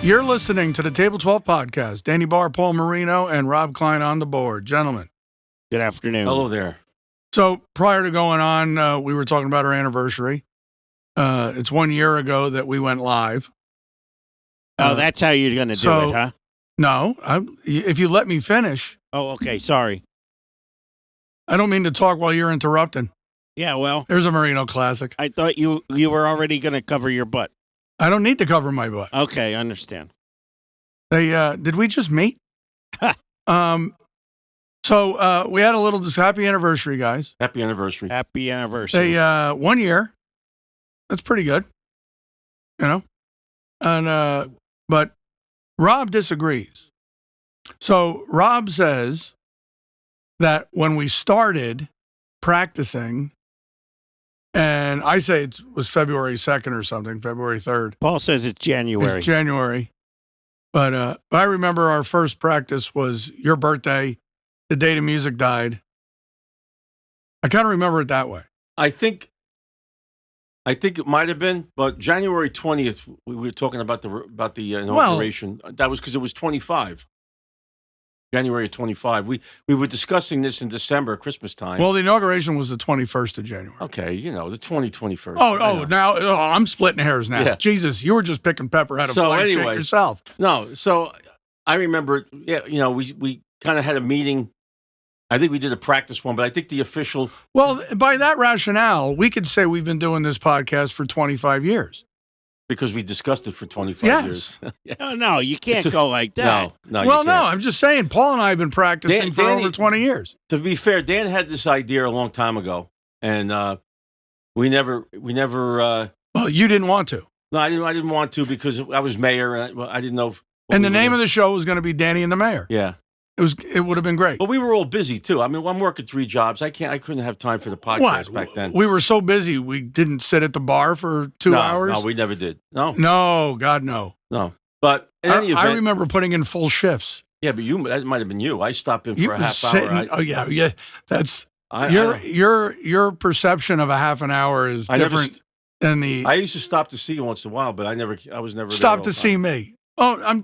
You're listening to the Table 12 podcast. Danny Barr, Paul Marino, and Rob Klein on the board. Gentlemen. Good afternoon. Hello there. So prior to going on, we were talking about our anniversary. It's 1 year ago that we went live. That's how you're going to do it, huh? No, if you let me finish. Oh, okay. Sorry. I don't mean to talk while you're interrupting. Yeah, well, There's a Marino classic. I thought you were already going to cover your butt. I don't need to cover my butt. Okay, I understand. Did we just meet? So we had a little happy anniversary, guys. Happy anniversary. Happy anniversary. 1 year. That's pretty good. You know? And but Rob disagrees. So Rob says that when we started practicing, and I say it was February 2nd or something, February 3rd. Paul says it's January. It's January. But I remember our first practice was your birthday, the day the music died. I kind of remember it that way. I think it might have been, but January 20th, we were talking about the inauguration. That was because it was 25. January 25. We were discussing this in December, Christmas time. Well, the inauguration was the 21st of January. Okay, the 21st. Now I'm splitting hairs now. Yeah. Jesus, you were just picking pepper out of fire anyway, yourself. No, so I remember, we kind of had a meeting. I think we did a practice one, but I think the official. Well, by that rationale, we could say we've been doing this podcast for 25 years. Because we discussed it for 25 years. Yeah. No, you can't go like that. No. Well, no, I'm just saying, Paul and I have been practicing for over 20 years. To be fair, Dan had this idea a long time ago, and we never. Well, you didn't want to. No, I didn't want to because I was mayor, and I didn't know. And the name of the show was going to be Danny and the Mayor. Yeah. It would have been great. But we were all busy too. I mean, I'm working 3 jobs. I couldn't have time for the podcast back then. We were so busy we didn't sit at the bar for 2 hours. No, we never did. No. No, God, no. No. But in any event, I remember putting in full shifts. Yeah, but that might have been you. I stopped in for a half hour. Yeah. That's your perception of a half an hour is different than the. I used to stop to see you once in a while, but I was never stop to see me. Oh, I'm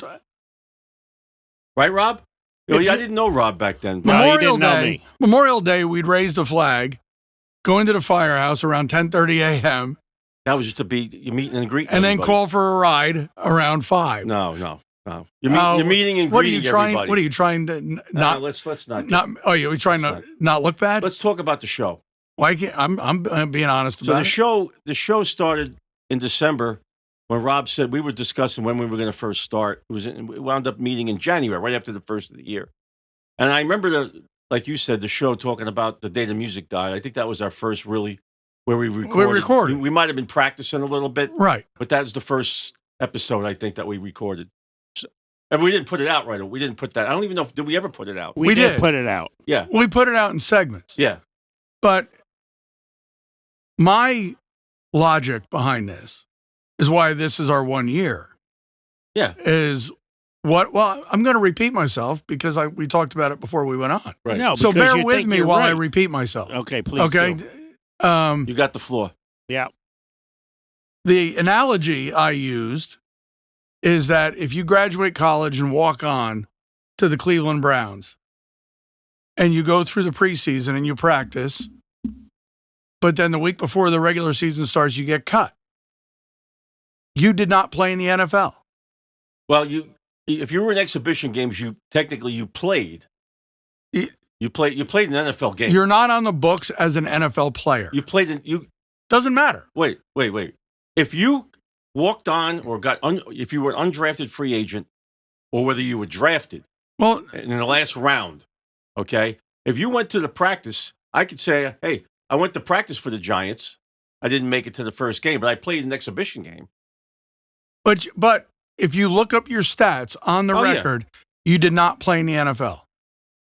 right, Rob. I didn't know Rob back then. Memorial Day, we'd raise the flag, go into the firehouse around 10:30 a.m. That was just to be meeting and greeting, and then call for a ride around 5. No. You're meeting and greeting everybody. What are you trying to not? Let's not. You're trying to not look bad? Let's talk about the show. Why can't I'm being honest about it. So the show started in December. When Rob said we were discussing when we were going to first start, we wound up meeting in January, right after the first of the year. And I remember, like you said, the show talking about the day the music died. I think that was our first really where we recorded. We might have been practicing a little bit. Right. But that was the first episode, I think, that we recorded. And we didn't put it out right away. We didn't put that. I don't even know did we ever put it out? We did put it out. Yeah. We put it out in segments. Yeah. But my logic behind this is why this is our 1 year. Yeah. I'm going to repeat myself because we talked about it before we went on. Right. No, so bear with me while I repeat myself. Okay, please. Okay. You got the floor. Yeah. The analogy I used is that if you graduate college and walk on to the Cleveland Browns and you go through the preseason and you practice, but then the week before the regular season starts, you get cut. You did not play in the NFL. Well, if you were in exhibition games, you played. You played in an NFL game. You're not on the books as an NFL player. You played in Doesn't matter. Wait. If you walked on or if you were an undrafted free agent, or whether you were drafted, in the last round, okay. If you went to the practice, I could say, hey, I went to practice for the Giants. I didn't make it to the first game, but I played an exhibition game. But if you look up your stats on the record, you did not play in the NFL.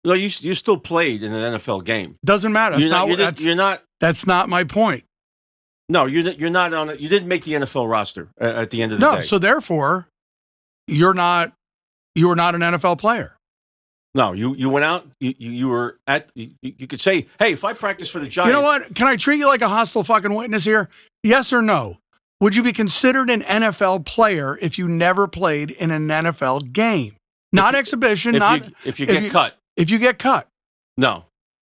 No, you still played in an NFL game. Doesn't matter. You're not. That's not my point. No, you're not on it. You didn't make the NFL roster at the end of the day. No, so therefore, you were not an NFL player. No, you went out. You were at. You could say, hey, if I practice for the Giants, you know what? Can I treat you like a hostile fucking witness here? Yes or no? would you be considered an NFL player if you never played in an NFL game? Not exhibition, if you get cut. If you get cut. No.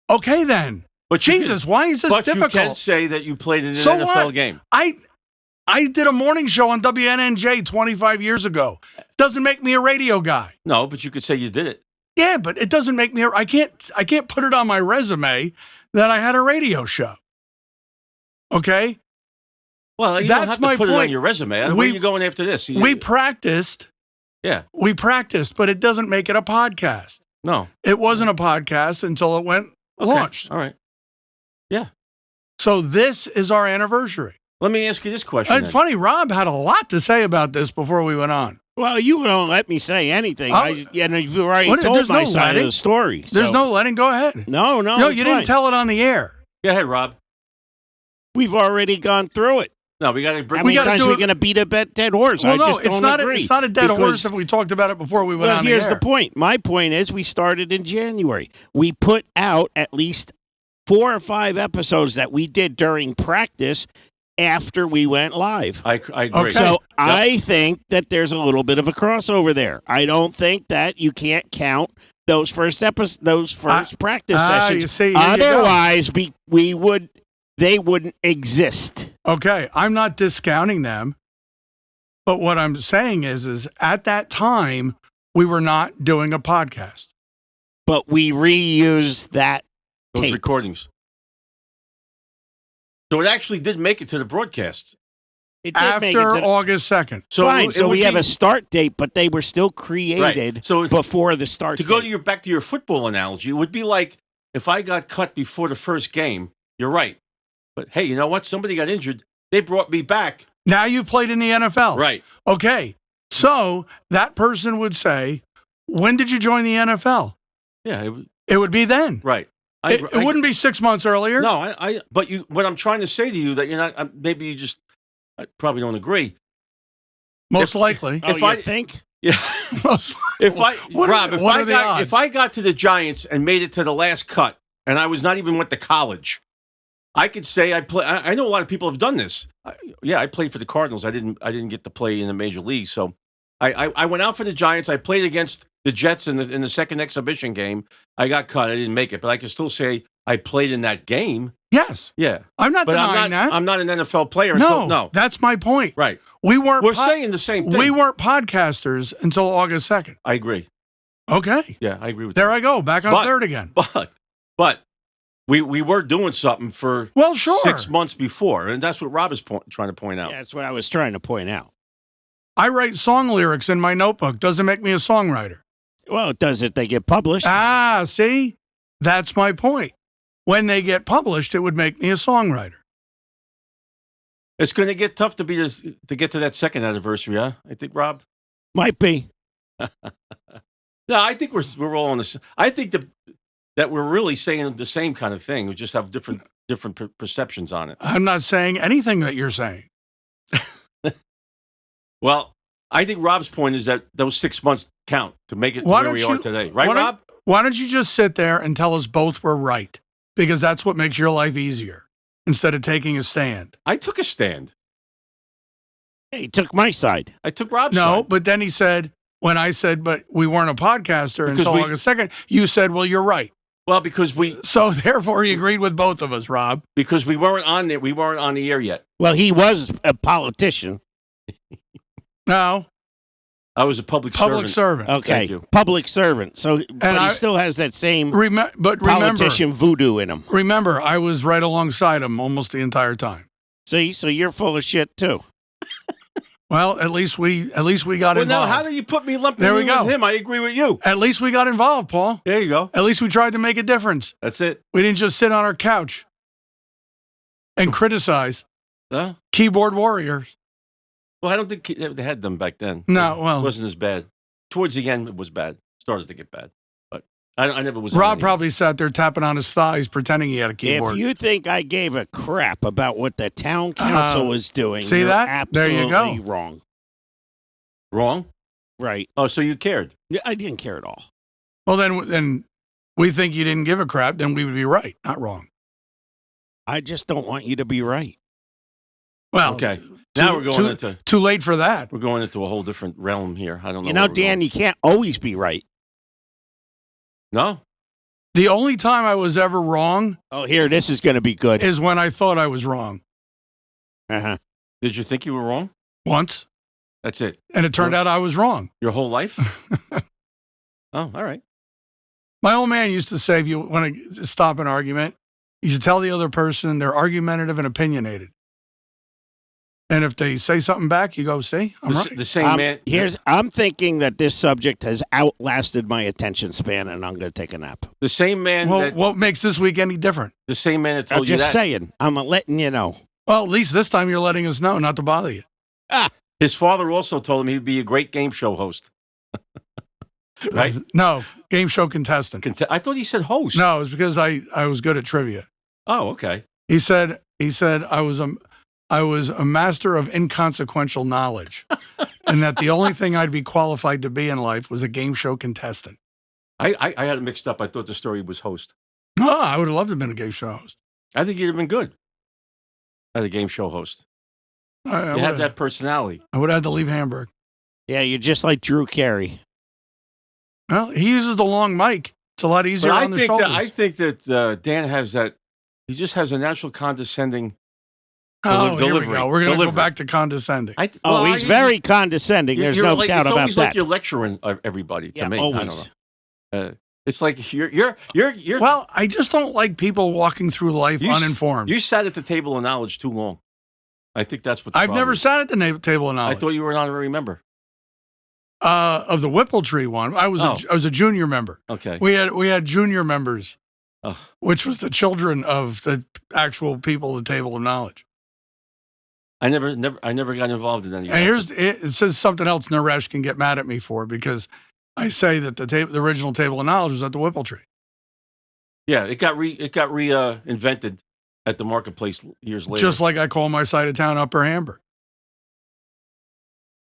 Okay, then. But Jesus, why is this difficult? But you can say that you played in an NFL game. I did a morning show on WNNJ 25 years ago. Doesn't make me a radio guy. No, but you could say you did it. Yeah, but it doesn't make me. I can't put it on my resume that I had a radio show. Okay. Well, you don't have to put it on your resume. Where are you going after this? We practiced. Yeah. We practiced, but it doesn't make it a podcast. No. It wasn't a podcast until it went launched. All right. Yeah. So this is our anniversary. Let me ask you this question. It's funny. Rob had a lot to say about this before we went on. Well, you don't let me say anything. You've already told my side of the story. So. There's no letting. Go ahead. No, you didn't tell it on the air. Go ahead, Rob. We've already gone through it. No, we got to bring. How many times are we going to beat a dead horse? Well, I just don't agree. It's not a dead horse if we talked about it before we went on the air. Well, here's the point. My point is we started in January. We put out at least 4 or 5 episodes that we did during practice after we went live. I agree. Okay. So I think that there's a little bit of a crossover there. I don't think that you can't count those first practice sessions. You see, otherwise, they wouldn't exist. Okay, I'm not discounting them, but what I'm saying is at that time we were not doing a podcast, but we reused those tape. Recordings. So it actually did make it to the broadcast. It did after August 2nd. So fine. So we have a start date, but they were still created before the start date. To go back to your football analogy, it would be like if I got cut before the first game. You're right. But hey, you know what? Somebody got injured. They brought me back. Now you played in the NFL. Right. Okay. So that person would say, when did you join the NFL? Yeah. It would be then. Right. It wouldn't be 6 months earlier. No, but what I'm trying to say to you that you're not, maybe you just probably don't agree. Most likely. If I think. Yeah. If I got to the Giants and made it to the last cut and I was not even went to college, I could say I know a lot of people have done this. I played for the Cardinals. I didn't get to play in the major league. So I went out for the Giants. I played against the Jets in the second exhibition game. I got cut. I didn't make it, but I can still say I played in that game. Yes. Yeah. I'm not denying that. I'm not an NFL player. No, that's my point. Right. We're saying the same thing. We weren't podcasters until August 2nd. I agree. Okay. Yeah, I agree with that. There I go. Back on third again. But we were doing something for 6 months before, and that's what Rob is trying to point out. Yeah, that's what I was trying to point out. I write song lyrics in my notebook. Doesn't make me a songwriter. Well, it does if they get published. See? That's my point. When they get published, it would make me a songwriter. It's going to get tough to get to that second anniversary, huh? I think, Rob? Might be. No, I think we're all on this. I think that we're really saying the same kind of thing. We just have different perceptions on it. I'm not saying anything that you're saying. Well, I think Rob's point is that those 6 months count to make it to where we are today. Right, Rob? Why don't you just sit there and tell us both we're right? Because that's what makes your life easier instead of taking a stand. I took a stand. Hey, he took my side. I took Rob's side. No, but then he said, when I said, but we weren't a podcaster until August 2nd, you said, well, you're right. Well, because So therefore he agreed with both of us, Rob. Because we weren't on there. We weren't on the air yet. Well, he was a politician. No. I was a public servant. Okay. Public servant. So, but he still has that same politician voodoo in him. Remember, I was right alongside him almost the entire time. See, so you're full of shit too. Well, at least we got involved. Now, how do you put me lumping with him? I agree with you. At least we got involved, Paul. There you go. At least we tried to make a difference. That's it. We didn't just sit on our couch and criticize. Keyboard warriors. Well, I don't think they had them back then. No, well. It wasn't as bad. Towards the end, it was bad. Started to get bad. But I never was. Rob probably sat there tapping on his thighs, pretending he had a keyboard. If you think I gave a crap about what the town council was doing, see you're that? Absolutely there you go. Wrong. Wrong? Right. Oh, so you cared? Yeah, I didn't care at all. Well, then we think you didn't give a crap, then we would be right, not wrong. I just don't want you to be right. Well, Okay. Now we're going into too late for that. We're going into a whole different realm here. I don't know. You know, where we're Dan, going. you can't always be right. No. The only time I was ever wrong Oh, here, this is going to be good. is when I thought I was wrong Uh-huh. Did you think you were wrong? once, That's it. and it turned out I was wrong. Your whole life? Oh, all right. My old man used to say, if you want to stop an argument, you should tell the other person they're argumentative and opinionated. And if they say something back, you go, see, I'm right. The same man. I'm thinking that this subject has outlasted my attention span, and I'm going to take a nap. The same man. Well, what makes this week any different? The same man that I'm told you just that. saying. I'm letting you know. Well, at least this time you're letting us know, not to bother you. His father also told him he'd be a great game show host. Right? No, game show contestant. I thought he said host. No, it was because I was good at trivia. Oh, okay. He said I was a master of inconsequential knowledge, and that the only thing I'd be qualified to be in life was a game show contestant. I had it mixed up. I thought the story was host. No, I would have loved to have been a game show host. I think you'd have been good as a game show host. I You have that personality. I would have had to leave Hamburg. Yeah, you're just like Drew Carey. Well, he uses the long mic. It's a lot easier But on the shoulders. I think that Dan has that. He just has a natural condescending. Here we delivery. go. We're going to go Delivery. back to condescending. He's very condescending. There's no doubt it's about always that. like you're lecturing everybody. To Yeah, me, always. I don't know. It's like you're. Well, I just don't like people walking through life uninformed. You sat at the table of knowledge too long. I think that's what. I've never sat at the table of knowledge. I thought you were an honorary member. Of the Whippletree one, I was a junior member. Okay. We had junior members, Oh. which was the children of the actual people at the table of knowledge. I never got involved in any of And that. it says something else Naresh can get mad at me for, because I say that the original table of knowledge was at the Whippletree. Yeah, it got reinvented at the marketplace years later. Just like I call my side of town Upper Hamburg.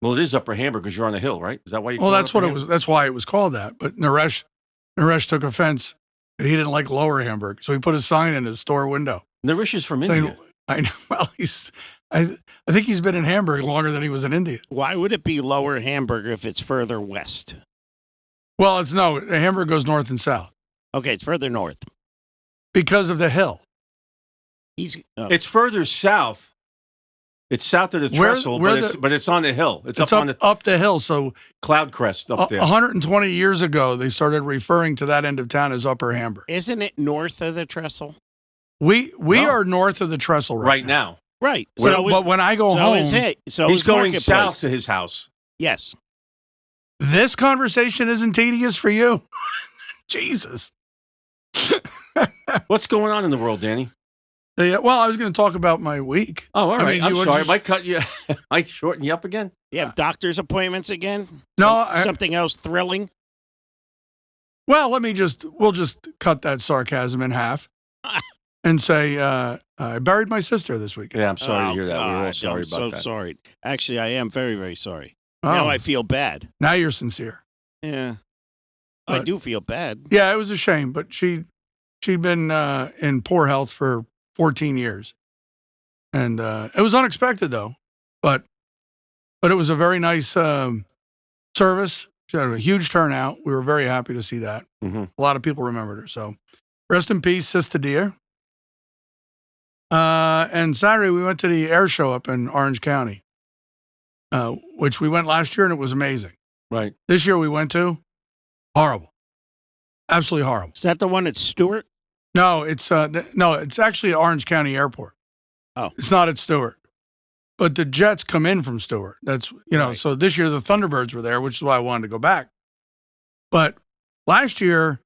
Well, it is Upper Hamburg because you're on a hill, right? Is that why you? Well, call that's Upper what it Hamburg? was. That's why it was called that. But Naresh took offense. He didn't like Lower Hamburg, so he put a sign in his store window. Narish is from saying, India. I know. Well, I think he's been in Hamburg longer than he was in India. Why would it be Lower Hamburg if it's further west? Well, Hamburg goes north and south Okay, it's further north. because of the hill. It's further south. It's south of the trestle, but it's on the hill. It's up the hill. So Cloud Crest up there. 120 years ago, they started referring to that end of town as Upper Hamburg. Isn't it north of the trestle? We are north of the trestle right now. Right. But when I go home, he's going south to his house. Yes. This conversation isn't tedious for you. Jesus. What's going on in the world, Danny? Well, I was going to talk about my week. Oh, all right. I'm sorry. Just... Might cut you. Might shorten you up again. You have doctor's appointments again? No. Something else thrilling? Well, we'll just cut that sarcasm in half and say I buried my sister this week. Yeah, I'm sorry to hear that. We're all sorry I'm about so that. sorry. Actually, I am very, very sorry. Oh. Now I feel bad. Now you're sincere. Yeah. I do feel bad. Yeah, it was a shame, but she'd been in poor health for 14 years. And it was unexpected, though. But it was a very nice service. She had a huge turnout. We were very happy to see that. Mm-hmm. A lot of people remembered her. So rest in peace, Sister Dear. And Saturday, we went to the air show up in Orange County, which we went last year, and it was amazing. Right. This year we went to, horrible. Absolutely horrible. Is that the one at Stewart? No, it's actually at Orange County Airport. Oh. It's not at Stewart. But the jets come in from Stewart. That's, Right. So this year the Thunderbirds were there, which is why I wanted to go back. But last year,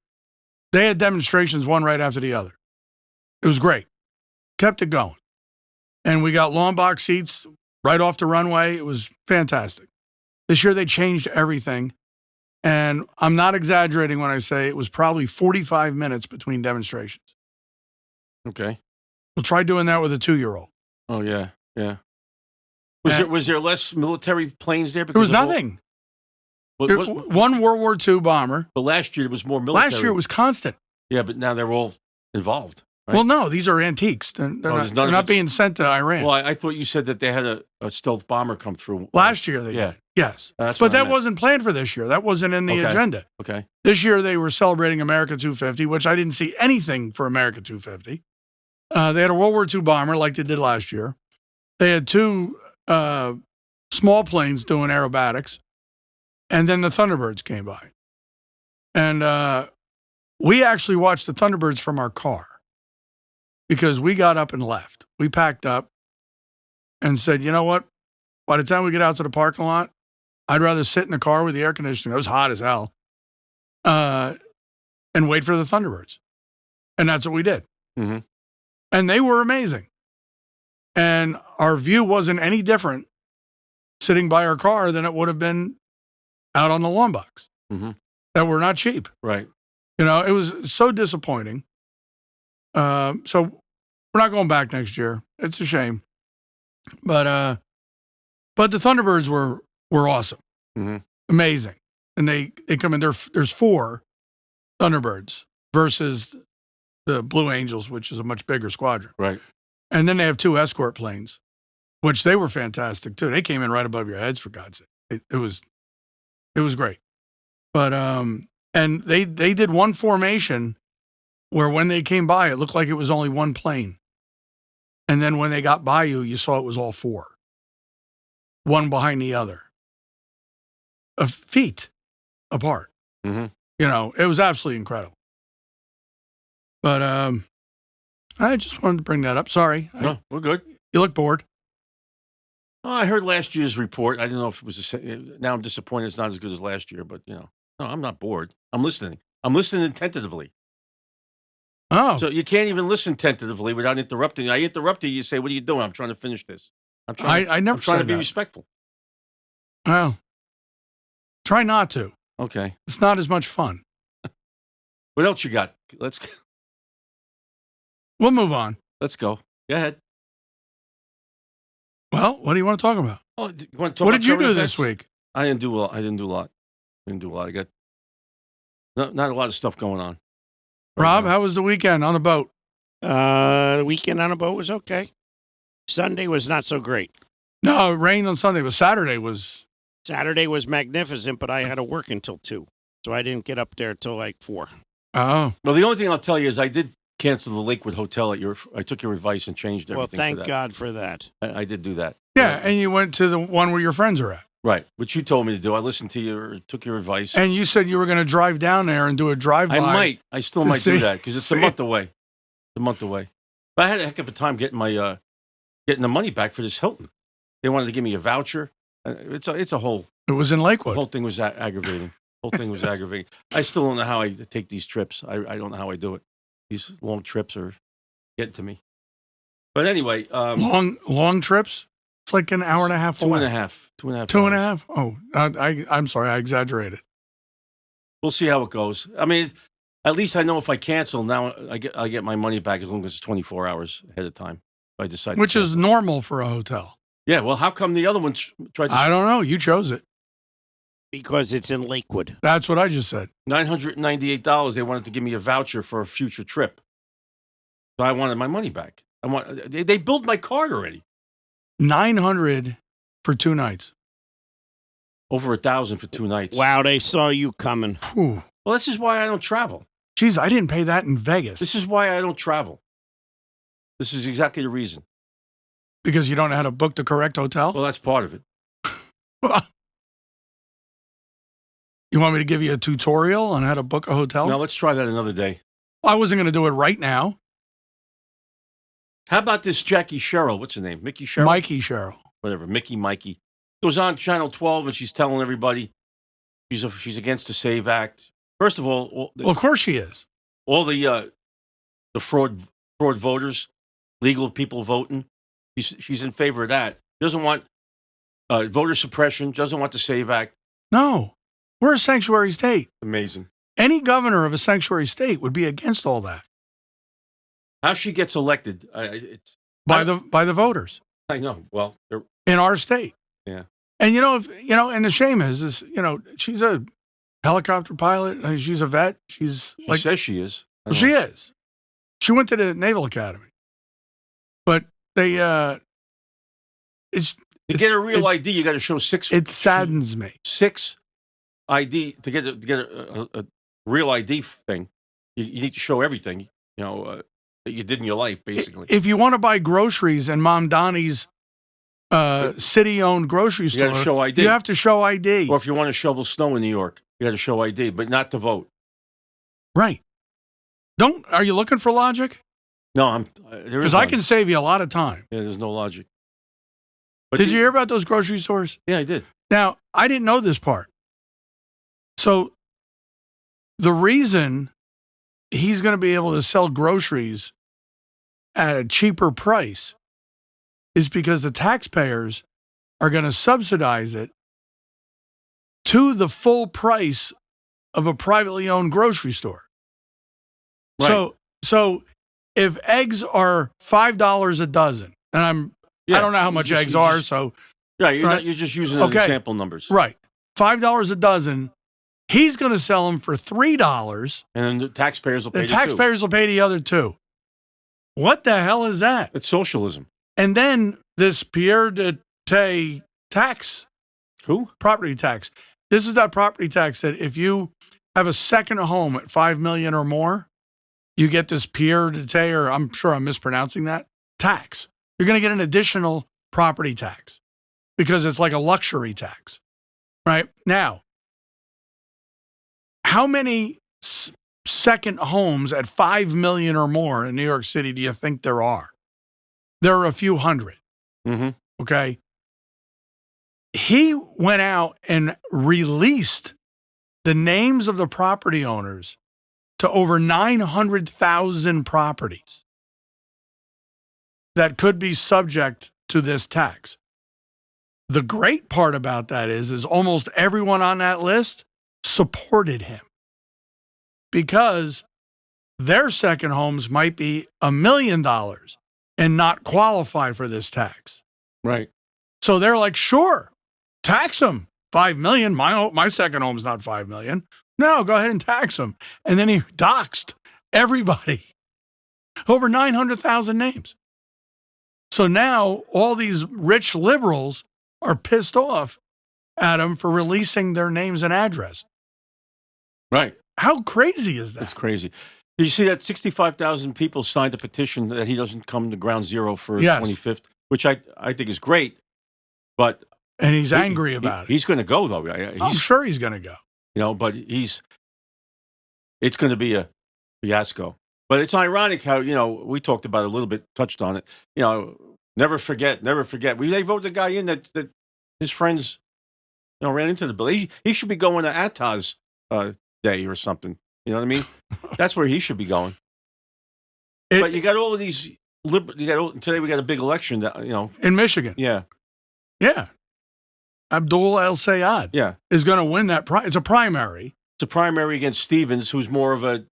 they had demonstrations one right after the other. It was great. Kept it going. And we got long box seats right off the runway. It was fantastic. This year they changed everything. And I'm not exaggerating when I say it was probably 45 minutes between demonstrations. Okay. We'll try doing that with a 2-year-old. Oh, yeah. Yeah. Was there less military planes there? There was nothing. One World War II bomber. But last year it was more military. Last year it was constant. Yeah, but now they're all involved. right? Well, no, these are antiques. They're not being sent to Iran. Well, I thought you said that they had a stealth bomber come through. Last year they did. Yes. That's but what I that meant. wasn't planned for this year. That wasn't in the agenda. Okay. This year they were celebrating America 250, which I didn't see anything for America 250. They had a World War II bomber like they did last year. They had two small planes doing aerobatics, and then the Thunderbirds came by. And we actually watched the Thunderbirds from our car because we got up and left. We packed up and said, you know what? By the time we get out to the parking lot, I'd rather sit in the car with the air conditioning. It was hot as hell. And wait for the Thunderbirds. And that's what we did. Mm-hmm. And they were amazing. And our view wasn't any different sitting by our car than it would have been out on the lawn box that were not cheap. Right. You know, it was so disappointing. So we're not going back next year. It's a shame. But the Thunderbirds were awesome. Mm-hmm. Amazing. And they come in, there's 4 Thunderbirds versus the Blue Angels, which is a much bigger squadron. Right. And then they have 2 escort planes, which they were fantastic too. They came in right above your heads, for God's sake. It was great. But and they did one formation where when they came by, it looked like it was only one plane. And then when they got by you saw it was all 4. One behind the other. Feet apart. Mm-hmm. You know, it was absolutely incredible. But I just wanted to bring that up. Sorry. No, we're good. You look bored. Oh, I heard last year's report. I didn't know if it was the same. Now I'm disappointed it's not as good as last year, but, no, I'm not bored. I'm listening. I'm listening tentatively. Oh. So you can't even listen tentatively without interrupting. I interrupt you, you say, what are you doing? I'm trying to finish this. I never I'm trying said to be that. respectful. Well, try not to. Okay. It's not as much fun. What else you got? Let's We'll move on. go. Go ahead. Well, what do you want to talk about? Oh, you want to talk What about did you current do events? this week? I didn't do a lot. I got not a lot of stuff going on. Rob, how was the weekend on the boat? The weekend on a boat was okay. Sunday was not so great. No, it rained on Sunday, but Saturday was... Saturday was magnificent, but I had to work until 2. So I didn't get up there till like 4. Oh. Well, the only thing I'll tell you is I did cancel the Lakewood Hotel I took your advice and changed everything. Well, thank to that. God for that. I did do that. Yeah, and you went to the one where your friends are at. Right, which you told me to do. I listened to you, took your advice. And you said you were going to drive down there and do a drive-by. I still to might do see- that because it's a month away. It's a month away. But I had a heck of a time getting my getting the money back for this Hilton. They wanted to give me a voucher. It's a whole It was in the Lakewood. whole thing was aggravating. Whole thing was aggravating. I still don't know how I take these trips. I don't know how I do it. These long trips are getting to me. But anyway, Long trips? It's like an hour and a half away. 2.5. 2.5. Two and a hours. half? Oh, I'm sorry. I exaggerated. We'll see how it goes. I mean, at least I know if I cancel now, I get my money back as long as it's 24 hours ahead of time. If I decide, Which to is cancel. normal for a hotel. Yeah. Well, how come the other one tried to I don't know. You chose it. Because it's in Lakewood. That's what I just said. $998? They wanted to give me a voucher for a future trip, so I wanted my money back. They billed my card already. $900 for 2 nights. Over $1,000 for 2 nights. Wow, they saw you coming. Whew. Well, this is why I don't travel. Jeez, I didn't pay that in Vegas. This is why I don't travel. This is exactly the reason. Because you don't know how to book the correct hotel? Well, that's part of it. You want me to give you a tutorial on how to book a hotel? Now let's try that another day. I wasn't going to do it right now. How about this Jackie Sherrill? What's her name? Mickey Sherrill? Mikey Sherrill. Whatever. Mikey. Goes on Channel 12 and she's telling everybody she's against the SAVE Act. First of all, Well, of course she is. all the fraud voters, legal people voting, she's in favor of that. Doesn't want voter suppression. Doesn't want the SAVE Act. No, we're a sanctuary state. Amazing. Any governor of a sanctuary state would be against all that How she gets elected? by the voters I know. Well, in our state. Yeah. And and the shame is she's a helicopter pilot. She's a vet. She's she like says she is. I she know. is. She went to the Naval Academy. But they, to get a real ID, you got to show six. It saddens me. 6 ID to get a real ID thing. You need to show everything, that you did in your life, basically. If you want to buy groceries in Mom Donnie's city-owned grocery store, you got to show ID. You have to show ID. Or if you want to shovel snow in New York, you got to show ID, but not to vote. Right. Are you looking for logic? No, there is. Because I can save you a lot of time. Yeah, there's no logic. But Did you hear about those grocery stores? Yeah, I did. Now, I didn't know this part. So the reason he's going to be able to sell groceries at a cheaper price is because the taxpayers are going to subsidize it to the full price of a privately owned grocery store. Right. So if eggs are $5 a dozen, and I don't know how much eggs are, so yeah, you're just using example numbers, right? $5 a dozen. He's going to sell them for $3, and then the taxpayers will pay. The taxpayers will pay the other $2. What the hell is that? It's socialism. And then this Pierre de Tay tax. Who? Property tax. This is that property tax that if you have a second home at $5 million or more, you get this Pierre de Tay, or I'm sure I'm mispronouncing that, tax. You're going to get an additional property tax because it's like a luxury tax, right? Now, how many second homes at $5 million or more in New York City do you think there are? There are a few hundred. Mm-hmm. Okay. He went out and released the names of the property owners to over 900,000 properties that could be subject to this tax. The great part about that is almost everyone on that list supported him because their second homes might be $1 million and not qualify for this tax. Right. So they're like, sure, tax them. $5 million. My second home's not $5 million. No, go ahead and tax them. And then he doxed everybody. Over 900,000 names. So now all these rich liberals are pissed off at him for releasing their names and address. Right. How crazy is that? It's crazy. Did you see that 65,000 people signed a petition that he doesn't come to ground zero for 25th, which I think is great. But and he's angry about it. He's going to go, though. I'm sure he's going to go. But it's going to be a fiasco. But it's ironic how, we talked about it a little bit, touched on it. Never forget. They voted the guy in that his friends, ran into the bill. He should be going to Attah's day or something. You know what I mean? That's where he should be going. But you got all of these. Today we got a big election. In Michigan. Yeah. Yeah. Abdul El Sayed is going to win that. It's a primary. It's a primary against Stevens, who's more of a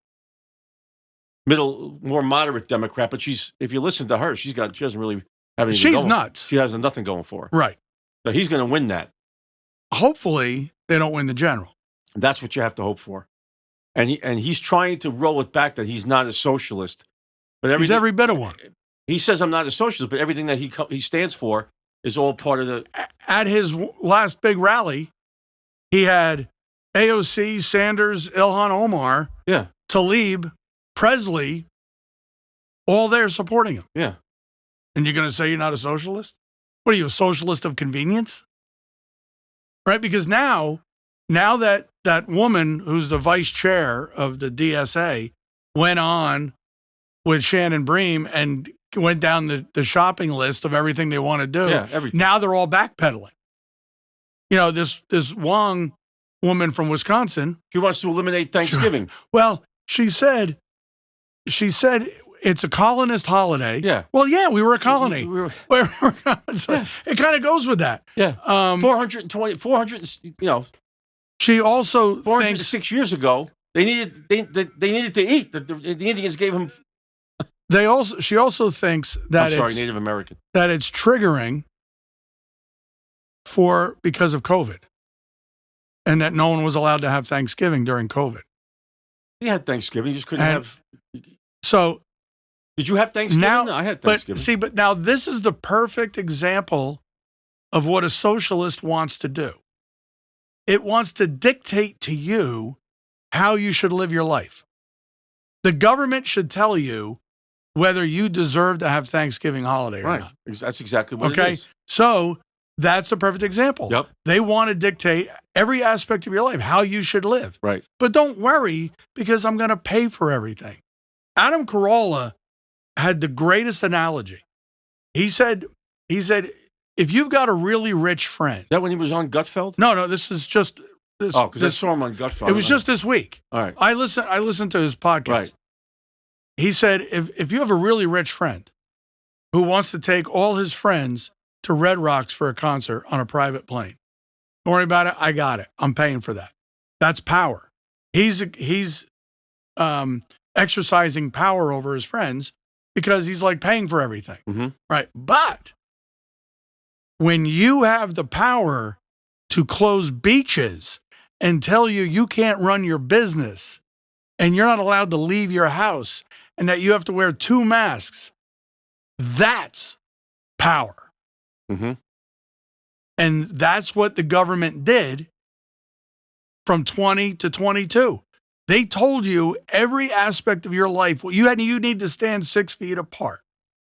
more moderate Democrat. But if you listen to her, she doesn't really have anything going. She's nuts. She has nothing going for her. Right. So he's going to win that. Hopefully, they don't win the general. That's what you have to hope for. And he's trying to roll it back that he's not a socialist. But he's every bit of one. He says, I'm not a socialist, but everything that he stands for is all part of the... At his last big rally, he had AOC, Sanders, Ilhan Omar, Tlaib, Presley, all there supporting him. Yeah. And you're going to say you're not a socialist? What are you, a socialist of convenience? Right? Because now that woman who's the vice chair of the DSA went on with Shannon Bream and went down the shopping list of everything they want to do. Yeah, everything. Now they're all backpedaling. This Wong woman from Wisconsin. She wants to eliminate Thanksgiving. Well, she said it's a colonist holiday. Yeah. Well, yeah, we were a colony. It kind of goes with that. Yeah. 400, She also 406 years ago, they needed to eat. The Indians gave them. She also thinks that Native American. That it's triggering because of COVID, and that no one was allowed to have Thanksgiving during COVID. He had Thanksgiving, you just couldn't have. So Did you have Thanksgiving? Now, I had Thanksgiving. But now this is the perfect example of what a socialist wants to do. It wants to dictate to you how you should live your life. The government should tell you whether you deserve to have Thanksgiving holiday or not. That's exactly what it is. So that's a perfect example. Yep. They want to dictate every aspect of your life, how you should live. Right. But don't worry, because I'm going to pay for everything. Adam Carolla had the greatest analogy. He said, if you've got a really rich friend. Is that when he was on Gutfeld? No, this is just this. Oh, because I saw him on Gutfeld. It was just this week. All right. I listened to his podcast. Right. He said, if you have a really rich friend who wants to take all his friends to Red Rocks for a concert on a private plane, don't worry about it. I got it. I'm paying for that. That's power. He's exercising power over his friends because he's like paying for everything. Mm-hmm. Right. But when you have the power to close beaches and tell you can't run your business and you're not allowed to leave your house and that you have to wear 2 masks, that's power. Mm-hmm. And that's what the government did from 20 to 22. They told you every aspect of your life. You need to stand 6 feet apart.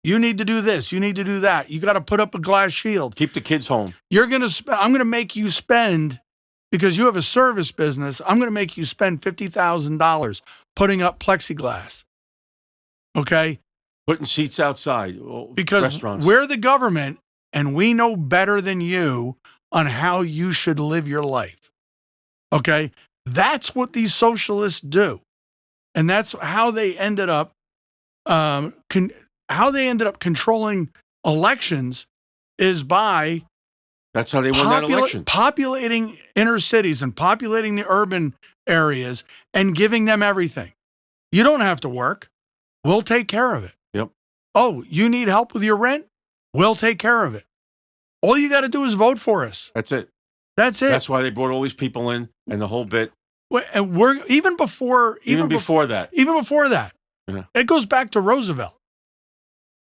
You need to do this. You need to do that. You got to put up a glass shield. Keep the kids home. I'm going to make you spend, because you have a service business, I'm going to make you spend $50,000 putting up plexiglass. Okay? Putting seats outside. Because restaurants. We're the government and we know better than you on how you should live your life. Okay? That's what these socialists do. And that's how they ended up controlling elections is by that's how they won that election. Populating inner cities and populating the urban areas and giving them everything. You don't have to work. We'll take care of it. Yep. Oh, you need help with your rent? We'll take care of it. All you got to do is vote for us. That's it. That's it. That's why they brought all these people in and the whole bit. And we're even before that. Yeah. It goes back to Roosevelt.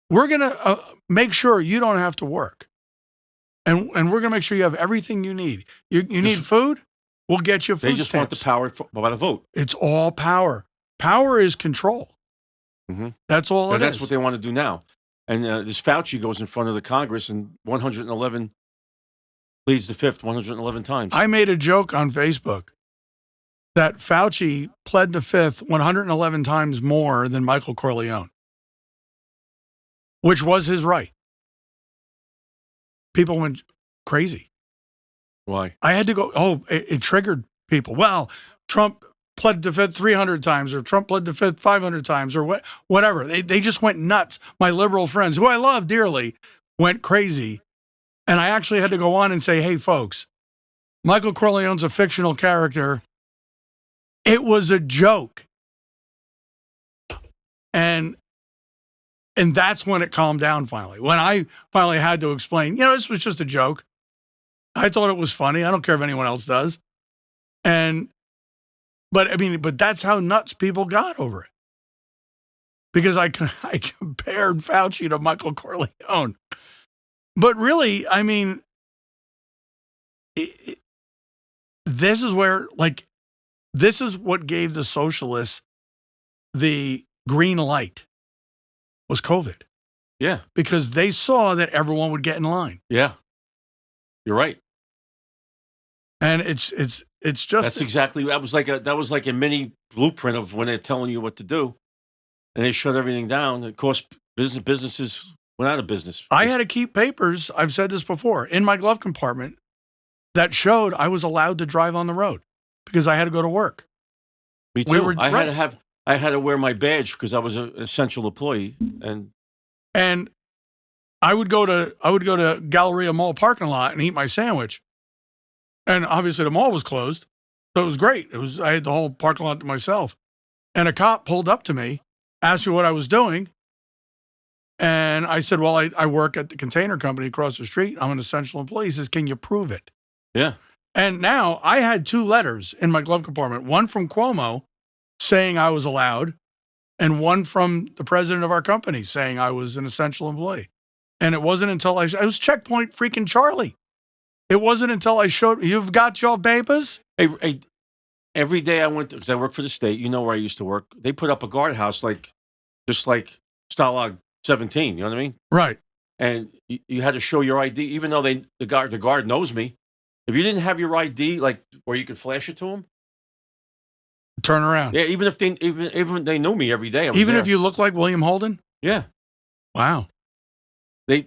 We're going to make sure you don't have to work. And we're going to make sure you have everything you need. You need food? We'll get you food They just stamps. want the power by the vote. It's all power. Power is control. Mm-hmm. That's all That's what they want to do now. And this Fauci goes in front of the Congress and 111 pleads the fifth 111 times. I made a joke on Facebook that Fauci pled the fifth 111 times more than Michael Corleone, which was his right. People went crazy. Why? I had to go, it triggered people. Well, Trump pled the fifth 300 times, or Trump pled the fifth 500 times, or whatever. They just went nuts. My liberal friends, who I love dearly, went crazy. And I actually had to go on and say, hey, folks, Michael Corleone's a fictional character. It was a joke. And that's when it calmed down finally. When I finally had to explain, this was just a joke. I thought it was funny. I don't care if anyone else does. But that's how nuts people got over it. Because I compared Fauci to Michael Corleone. But really, this is what gave the socialists the green light was COVID. Yeah. Because they saw that everyone would get in line. Yeah. You're right. And it's just that was like a mini blueprint of when they're telling you what to do. And they shut everything down. Of course, businesses went out of business. I had to keep papers, I've said this before, in my glove compartment that showed I was allowed to drive on the road because I had to go to work. Me too. I had to wear my badge because I was an essential employee, and I would go to Galleria Mall parking lot and eat my sandwich, and obviously the mall was closed, so it was great. I had the whole parking lot to myself, and a cop pulled up to me, asked me what I was doing, and I said, "Well, I work at the container company across the street. I'm an essential employee." He says, "Can you prove it?" Yeah. And now I had 2 letters in my glove compartment, one from Cuomo saying I was allowed, and one from the president of our company saying I was an essential employee. And it wasn't until I was Checkpoint freaking Charlie. It wasn't until I showed, you've got your papers? Hey, every day I went, because I work for the state, you know where I used to work, they put up a guardhouse just like Stalag 17, you know what I mean? Right. And you had to show your ID, even though the guard knows me. If you didn't have your ID, like where you could flash it to them, turn around. Yeah, even if they knew me every day. Even if you look like William Holden? Yeah. Wow. They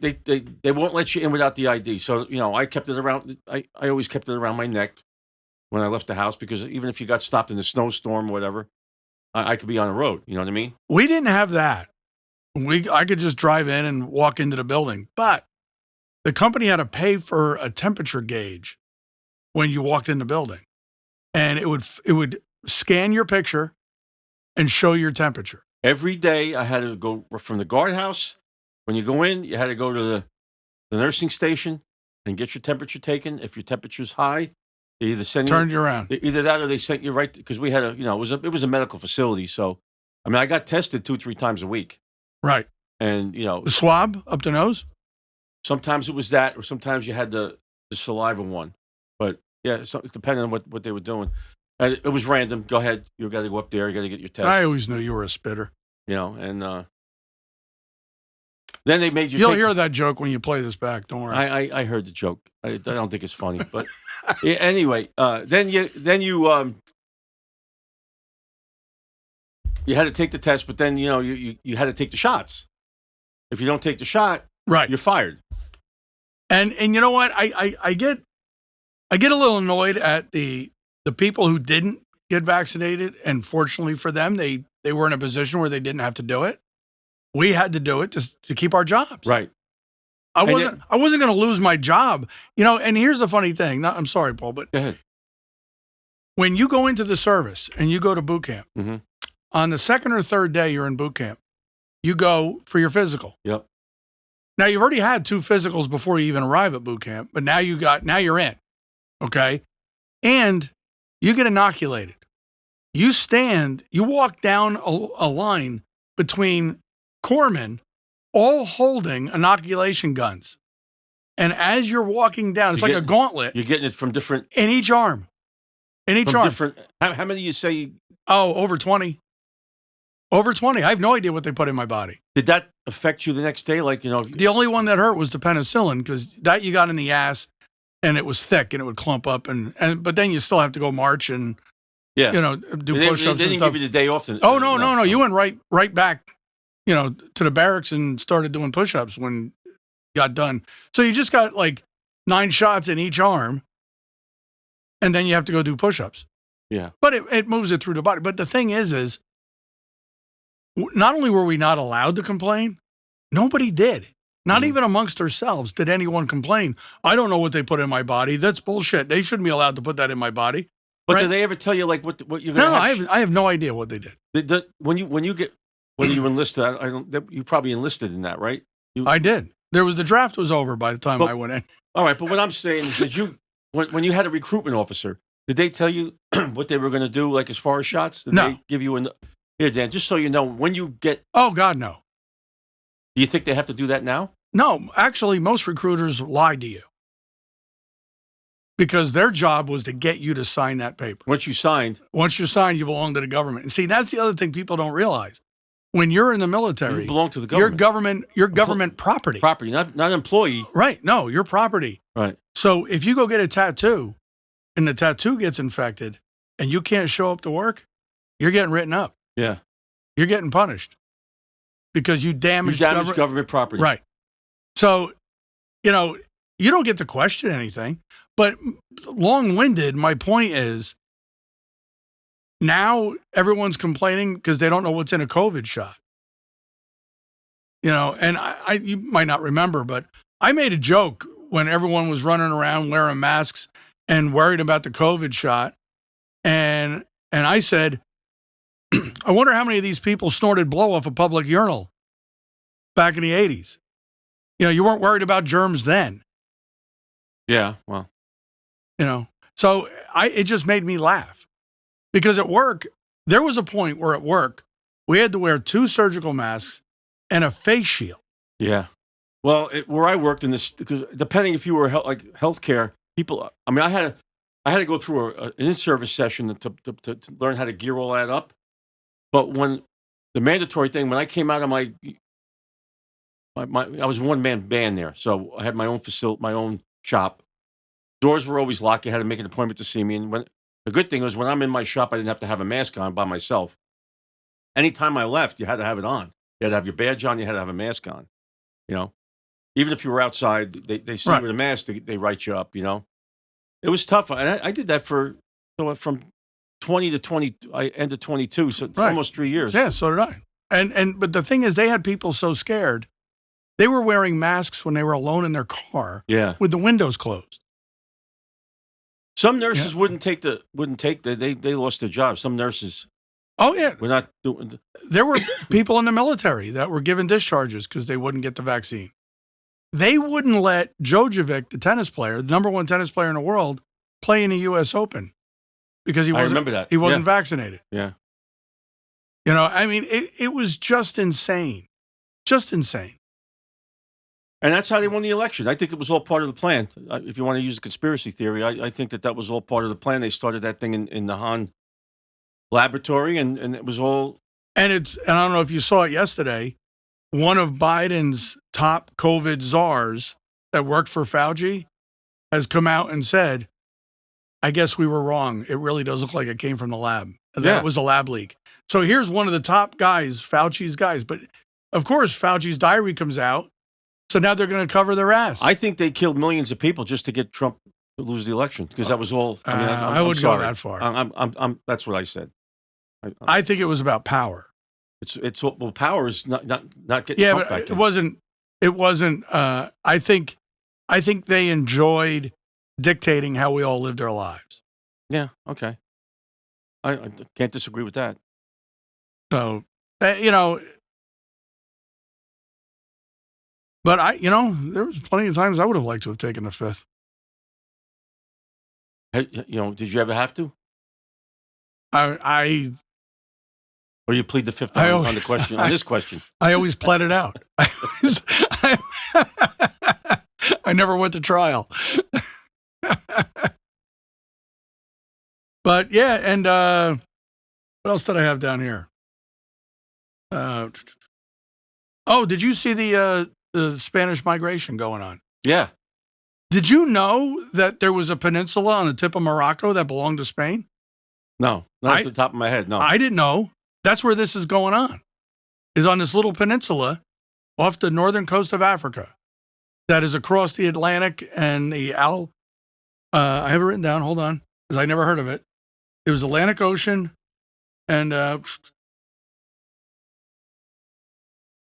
won't let you in without the ID. So, I kept it around. I always kept it around my neck when I left the house, because even if you got stopped in a snowstorm or whatever, I could be on the road. You know what I mean? We didn't have that. I could just drive in and walk into the building, but the company had to pay for a temperature gauge when you walked in the building, and it would scan your picture and show your temperature. Every day I had to go from the guardhouse. When you go in, you had to go to the nursing station and get your temperature taken. If your temperature's high, they either turned you around. Either that or they sent you right, because we had it was a medical facility. So, I got tested 2-3 times a week. Right. And, the swab up the nose? Sometimes it was that, or sometimes you had the saliva one. But, yeah, it depended on what they were doing. And it was random. Go ahead. You got to go up there. You got to get your test. I always knew you were a spitter. And then they made you. You'll hear that joke when you play this back. Don't worry. I heard the joke. I don't think it's funny. But yeah, anyway, then you had to take the test, but then, you had to take the shots. If you don't take the shot, right, you're fired. And you know what? I get a little annoyed at the people who didn't get vaccinated, and fortunately for them, they were in a position where they didn't have to do it. We had to do it to keep our jobs. Right. I wasn't going to lose my job. And here's the funny thing. I'm sorry, Paul, but go ahead. When you go into the service and you go to boot camp, mm-hmm. on the second or third day you're in boot camp, you go for your physical. Yep. Now, you've already had 2 physicals before you even arrive at boot camp, but now you're in. Okay? And you get inoculated. You walk down a line between corpsmen, all holding inoculation guns. And as you're walking down, it's like a gauntlet. You're getting it from different... In each arm. Different... How many you say... Oh, over 20. Over 20. I have no idea what they put in my body. Did that affect you the next day? The only one that hurt was the penicillin, because that you got in the ass, and it was thick, and it would clump up. But then you still have to go march and, do push-ups and They didn't stuff. give you the day off. No. You went right back, to the barracks and started doing push-ups when you got done. So you just got 9 shots in each arm, and then you have to go do push-ups. Yeah. But it moves it through the body. But the thing is not only were we not allowed to complain, nobody did. Not even amongst ourselves did anyone complain. I don't know what they put in my body. That's bullshit. They shouldn't be allowed to put that in my body. But did they ever tell you what you're going to have? No, I have no idea what they did. When you enlisted, you probably enlisted in that, right? I did. The draft was over by the time I went in. All right, but what I'm saying is that when you had a recruitment officer, did they tell you what they were going to do, as far as shots? Did they give you here, Dan, just so you know, when you get... Oh, God, no. Do you think they have to do that now? No, actually, most recruiters lie to you. Because their job was to get you to sign that paper. Once you're signed, you belong to the government. And see, that's the other thing people don't realize. When you're in the military, you belong to the government. You're government property. Property, not an employee. Right. No, you're property. Right. So if you go get a tattoo and the tattoo gets infected and you can't show up to work, you're getting written up. Yeah. You're getting punished because you damaged government property. Right. So, you don't get to question anything. But long-winded, my point is, now everyone's complaining because they don't know what's in a COVID shot. And you might not remember, but I made a joke when everyone was running around wearing masks and worried about the COVID shot. And I said, I wonder how many of these people snorted blow off a public urinal back in the 80s. You weren't worried about germs then. Yeah, well. So it just made me laugh. Because at work, there was a point where at work, we had to wear 2 surgical masks and a face shield. Yeah. Well, where I worked in this, because depending if you were like healthcare people, I mean, I had to go through an in-service session to learn how to gear all that up. But when the mandatory thing, when I came out of my I was a one-man band there, so I had my own facility, my own shop. Doors were always locked. You had to make an appointment to see me. And the good thing was when I'm in my shop, I didn't have to have a mask on by myself. Anytime I left, you had to have it on. You had to have your badge on. You had to have a mask on. You know, even if you were outside, they see you with a mask. They write you up. You know, it was tough. I did that from 20 to 20. I ended 22, so it's almost 3 years. Yeah, so did I. But the thing is, they had people so scared. They were wearing masks when they were alone in their car. Yeah, with the windows closed. Some nurses wouldn't take they lost their jobs. Some nurses. Oh yeah, we're not doing. There were people in the military that were given discharges because they wouldn't get the vaccine. They wouldn't let Djokovic, the tennis player, the number 1 tennis player in the world, play in the U.S. Open because he wasn't vaccinated. Yeah. You know, I mean, it was just insane, just insane. And that's how they won the election. I think it was all part of the plan. If you want to use a conspiracy theory, I think that was all part of the plan. They started that thing in the Han laboratory, and it was all. And I don't know if you saw it yesterday. One of Biden's top COVID czars that worked for Fauci has come out and said, I guess we were wrong. It really does look like it came from the lab. That was a lab leak. So here's one of the top guys, Fauci's guys. But of course, Fauci's diary comes out. So now they're going to cover their ass. I think they killed millions of people just to get Trump to lose the election because that was all. I mean, I wouldn't go that far. That's what I said. I think it was about power. Power is not getting. Yeah, Trump but back it wasn't. It wasn't. I think they enjoyed dictating how we all lived our lives. Yeah. Okay. I can't disagree with that. So you know. But there was plenty of times I would have liked to have taken the 5th. Did you ever have to? Or you plead the 5th on the question on this question? I always pled it out. I never went to trial. But yeah, and what else did I have down here? Did you see the Spanish migration going on? Yeah. Did you know that there was a peninsula on the tip of Morocco that belonged to Spain? No, not off the top of my head. No, I didn't know. That's where this is going on. Is on this little peninsula off the northern coast of Africa that is across the Atlantic and the I have it written down. Hold on, because I never heard of it. It was Atlantic Ocean, and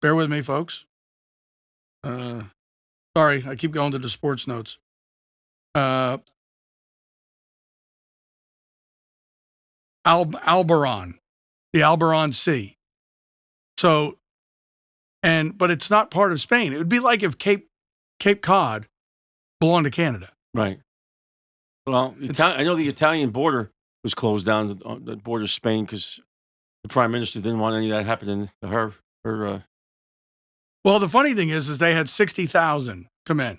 bear with me, folks. Sorry, I keep going to the sports notes. Alboran, the Alboran Sea. So, but it's not part of Spain. It would be like if Cape Cod belonged to Canada. Right. Well, I know the Italian border was closed down, the border of Spain, because the prime minister didn't want any of that happening to her. Well, the funny thing is they had 60,000 come in,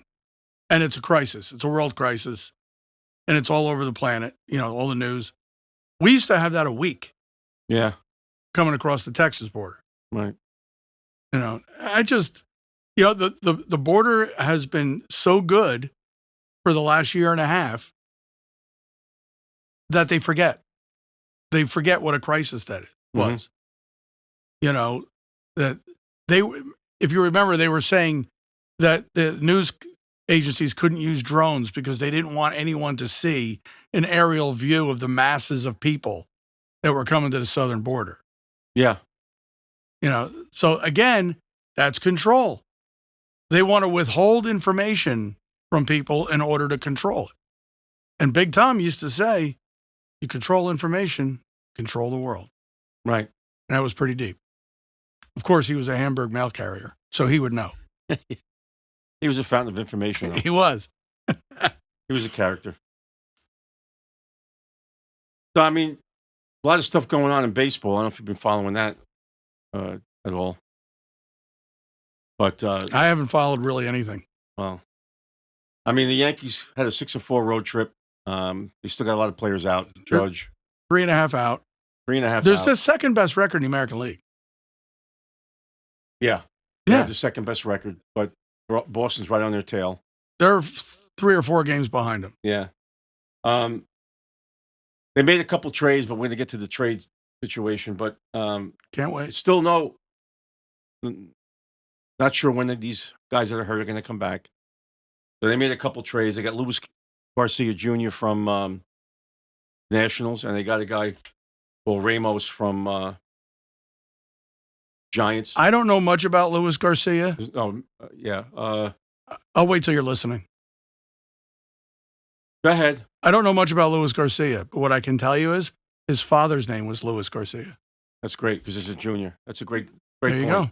and it's a crisis. It's a world crisis, and it's all over the planet. All the news. We used to have that a week. Yeah. Coming across the Texas border. Right. I just, the border has been so good for the last year and a half that they forget. They forget what a crisis that was. Mm-hmm. That if you remember, they were saying that the news agencies couldn't use drones because they didn't want anyone to see an aerial view of the masses of people that were coming to the southern border. Yeah. So again, that's control. They want to withhold information from people in order to control it. And Big Tom used to say, you control information, control the world. Right. And that was pretty deep. Of course, he was a Hamburg mail carrier, so he would know. He was a fountain of information, though. He was. He was a character. So, I mean, a lot of stuff going on in baseball. I don't know if you've been following that. at all. But I haven't followed really anything. well, I mean, the Yankees had a 6-4 road trip. They still got a lot of players out. Judge, 3.5 out. 3.5. There's out. the second best record in the American League. Yeah, they Yeah. have the second best record, but Boston's right on their tail. They're 3 or 4 games behind them. Yeah. They made a couple trades, but we're going to get to the trade situation. But Can't wait. still not sure when these guys that are hurt are going to come back. So they made a couple trades. They got Luis Garcia Jr. from Nationals, and they got a guy, Ramos from Giants. I don't know much about Luis Garcia. Oh, yeah. I'll wait till you're listening. Go ahead. I don't know much about Luis Garcia, but what I can tell you is his father's name was Luis Garcia. That's great because it's a junior. That's a great There you point. go.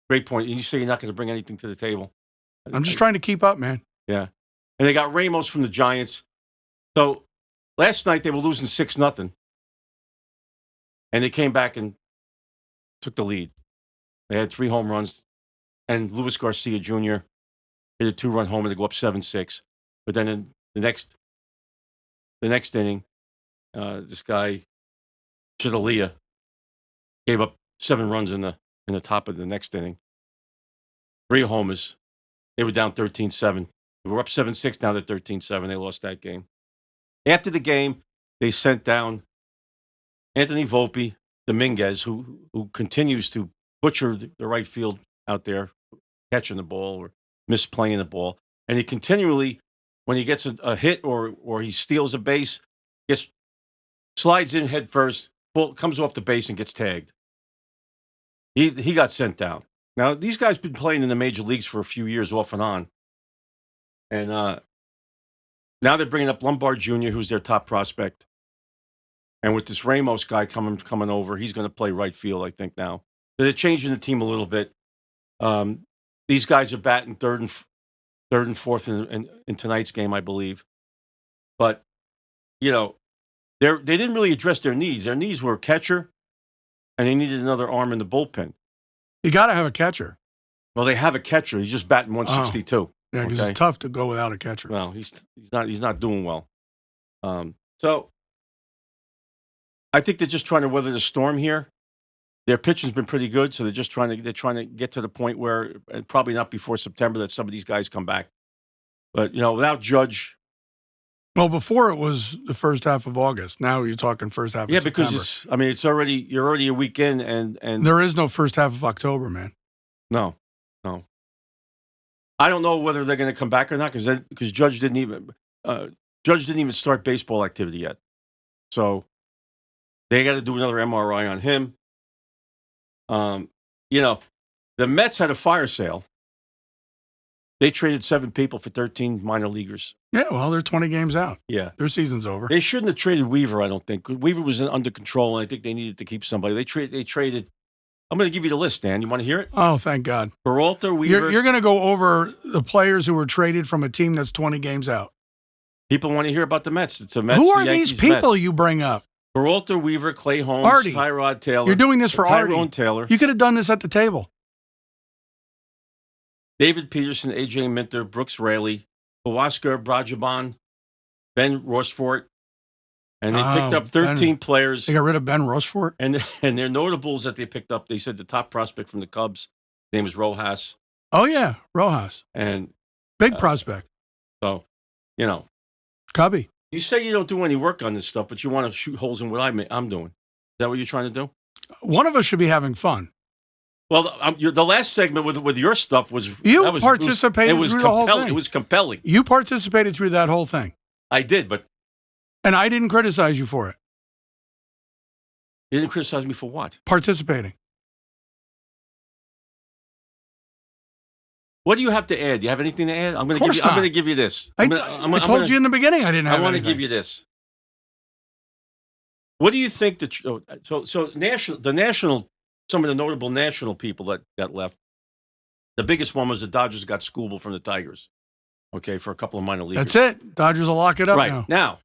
Great point. And you say you're not going to bring anything to the table. I'm just trying to keep up, man. Yeah. And they got Ramos from the Giants. So last night they were losing 6-0. And they came back and took the lead. They had 3 home runs. And Luis Garcia Jr. hit a 2-run homer to go up 7-6. But then in the next inning, this guy, Chidalia, gave up 7 runs in the top of the next inning. 3 homers. They were down 13-7. They were up 7-6, now they're 13-7. They lost that game. After the game, they sent down Anthony Volpe Dominguez, who continues to butcher the right field out there, catching the ball or misplaying the ball. And he continually, when he gets a hit or he steals a base, slides in head first, comes off the base and gets tagged. He got sent down. Now, these guys been playing in the major leagues for a few years off and on. And now they're bringing up Lombard Jr., who's their top prospect. And with this Ramos guy coming over, he's going to play right field, I think, now. So they're changing the team a little bit. These guys are batting third and fourth in tonight's game, I believe. But, they didn't really address their needs. Their needs were catcher, and they needed another arm in the bullpen. You got to have a catcher. Well, they have a catcher. He's just batting 162. Yeah, because it's tough to go without a catcher. Well, he's not doing well. So I think they're just trying to weather the storm here. Their pitching's been pretty good, so they're trying to get to the point where, and probably not before September, that some of these guys come back. But without Judge. Well, before it was the first half of August. Now you're talking first half of September. Yeah, because you're already a week in, and there is no first half of October, man. No. I don't know whether they're going to come back or not because Judge didn't even start baseball activity yet. So they got to do another MRI on him. The Mets had a fire sale. They traded 7 people for 13 minor leaguers. Yeah, well, they're 20 games out. Yeah. Their season's over. They shouldn't have traded Weaver, I don't think. Weaver was under control, and I think they needed to keep somebody. They traded. I'm going to give you the list, Dan. You want to hear it? Oh, thank God. Peralta, Weaver. You're going to go over the players who were traded from a team that's 20 games out. People want to hear about the Mets. It's the Mets. Who are the Yankees, these people Mets. you bring up? Peralta, Weaver, Clay Holmes, Artie. Tyrod Taylor. You're doing this for Tyrone Artie. Taylor. You could have done this at the table. David Peterson, A.J. Minter, Brooks Raley, Huascar Brajaban, Ben Rochefort. And they picked up 13 players. They got rid of Ben Rochefort? And their notables that they picked up, they said the top prospect from the Cubs, his name is Rojas. Oh, yeah, Rojas. And big prospect. So, Cubby. You say you don't do any work on this stuff, but you want to shoot holes in what I'm doing. Is that what you're trying to do? One of us should be having fun. Well, the last segment with your stuff was participated through the whole thing. It was compelling. You participated through that whole thing. I did, and I didn't criticize you for it. You didn't criticize me for what? Participating. What do you have to add? Do you have anything to add? I'm going to give you this. I told you in the beginning I didn't have. I want to give you this. What do you think some of the notable national people that got left? The biggest one was the Dodgers got Skubal from the Tigers. Okay, for a couple of minor leaguers. That's it. Dodgers will lock it up right now.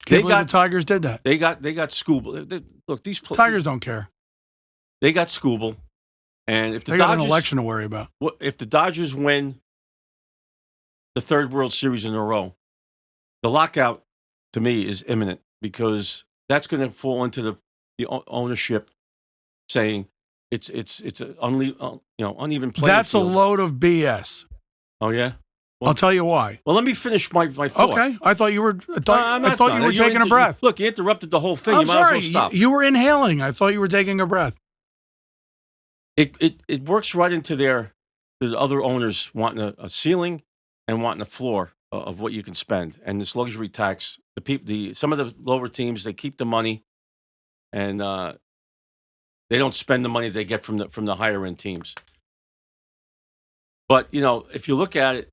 The Tigers did that. They got Skubal. Look, these Tigers don't care. they got Scooble, and if the They got Dodgers an election to worry about. if the Dodgers win the third World Series in a row, the lockout to me is imminent because that's going to fall into the ownership saying it's an uneven playing That's field. a load of BS. Oh yeah. I'll tell you why. Well, let me finish my thought. Okay, I thought you were. I I'm thought not you done. were taking a breath. Look, you interrupted the whole thing. I'm You might sorry. as well stop. You were inhaling. I thought you were taking a breath. It works right into the other owners wanting a ceiling and wanting a floor of what you can spend, and this luxury tax. Some of the lower teams, they keep the money, and they don't spend the money they get from the higher end teams. But if you look at it,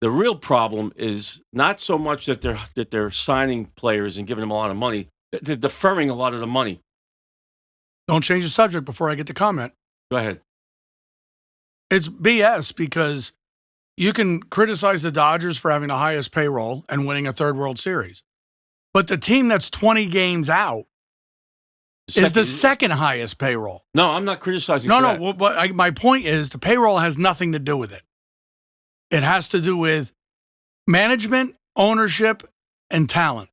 the real problem is not so much that they're signing players and giving them a lot of money. They're deferring a lot of the money. Don't change the subject before I get to comment. Go ahead. It's BS because you can criticize the Dodgers for having the highest payroll and winning a third World Series. But the team that's 20 games out is the second highest payroll. No, I'm not criticizing. No. My point is the payroll has nothing to do with it. It has to do with management, ownership, and talent,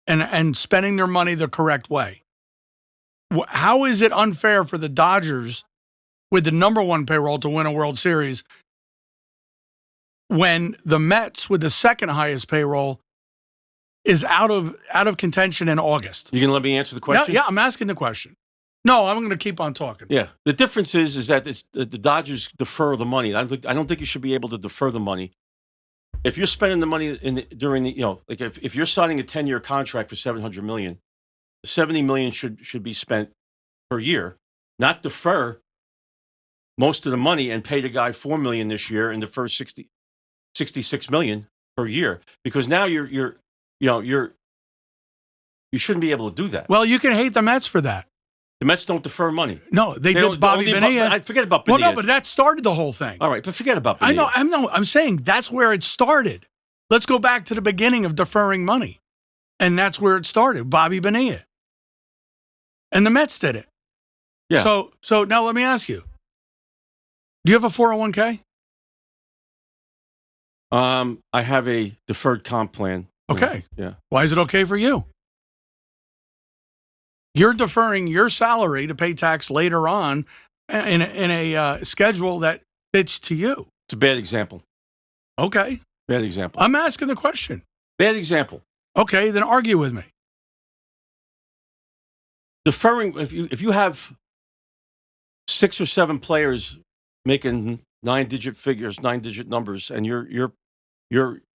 and spending their money the correct way. How is it unfair for the Dodgers with the number one payroll to win a World Series when the Mets with the second highest payroll is out of contention in August? You gonna let me answer the question? Yeah, I'm asking the question. No, I'm going to keep on talking. Yeah, the difference is that the Dodgers defer the money. I don't think you should be able to defer the money. If you're spending the money during like if you're signing a 10-year contract for $700 million, $70 million should be spent per year, not defer most of the money and pay the guy $4 million this year and the first $66 million per year, because now you shouldn't be able to do that. Well, you can hate the Mets for that. The Mets don't defer money. No, they did Bobby Bonilla. Forget about Bonilla. Well, no, but that started the whole thing. All right, but forget about Bonilla. I'm saying that's where it started. Let's go back to the beginning of deferring money. And that's where it started, Bobby Bonilla. And the Mets did it. Yeah. So now let me ask you. Do you have a 401k? I have a deferred comp plan. Okay. Yeah. Why is it okay for you? You're deferring your salary to pay tax later on in a schedule that fits to you. It's a bad example. Okay. Bad example. I'm asking the question. Bad example. Okay, then argue with me. Deferring, if you have 6 or 7 players making 9-digit figures, 9-digit numbers, and you're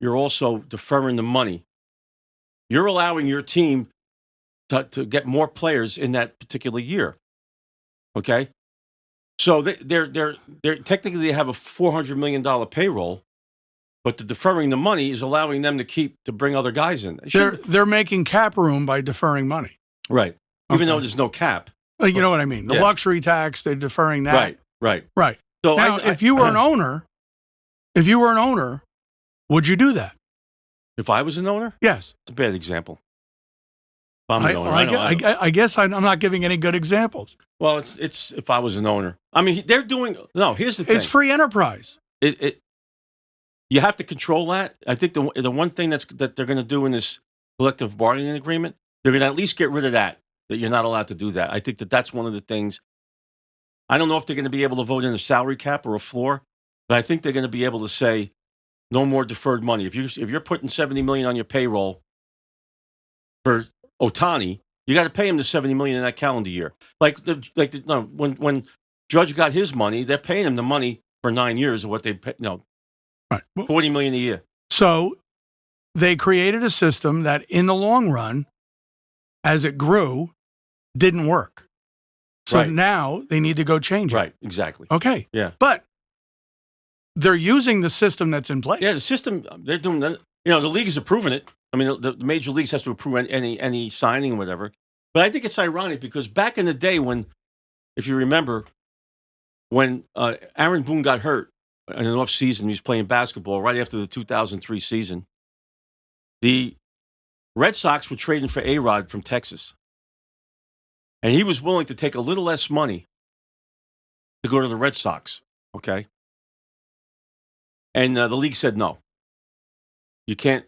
also deferring the money, you're allowing your team to get more players in that particular year. Okay, so they're technically they have a $400 million payroll, but the deferring the money is allowing them to bring other guys in. They're making cap room by deferring money, right? Even though there's no cap. You know what I mean? The luxury tax, they're deferring that. Right. So now, if you were an owner, would you do that? If I was an owner, yes. It's a bad example. I'm an owner. I guess I'm not giving any good examples. Well, it's if I was an owner. I mean, they're doing. No, here's the thing. It's free enterprise. You have to control that. I think the one thing that they're going to do in this collective bargaining agreement, they're going to at least get rid of that you're not allowed to do that. I think that's one of the things. I don't know if they're going to be able to vote in a salary cap or a floor, but I think they're going to be able to say no more deferred money. If you're putting $70 million on your payroll for Ohtani, you got to pay him the $70 million in that calendar year. When Judge got his money, they're paying him the money for 9 years of what they pay. Right. $40 million a year. So they created a system that, in the long run, as it grew, didn't work. So now they need to go change it. Right. Exactly. Okay. Yeah. But they're using the system that's in place. Yeah, the system they're doing. The league is approving it. I mean, the major leagues has to approve any signing or whatever. But I think it's ironic because back in the day when, if you remember, when Aaron Boone got hurt in an off season, he was playing basketball right after the 2003 season. The Red Sox were trading for A-Rod from Texas. And he was willing to take a little less money to go to the Red Sox. Okay. And the league said no. You can't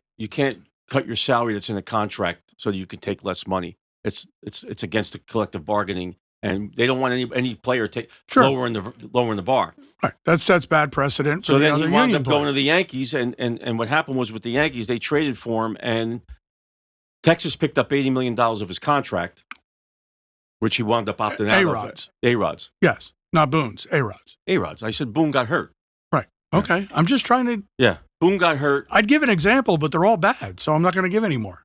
cut your salary that's in a contract so that you can take less money. It's against the collective bargaining, and they don't want any player lowering the bar. Right. That sets bad precedent for so the then other he wound union up going to players. the Yankees, and what happened was with the Yankees, they traded for him, and Texas picked up $80 million of his contract, which he wound up opting out A-Rods. of. A-Rods. Yes. Not Boone's. A-Rods. A-Rods. I said Boone got hurt. Right. Okay. I'm just trying to... Yeah. Boone got hurt. I'd give an example, but they're all bad, so I'm not going to give any more.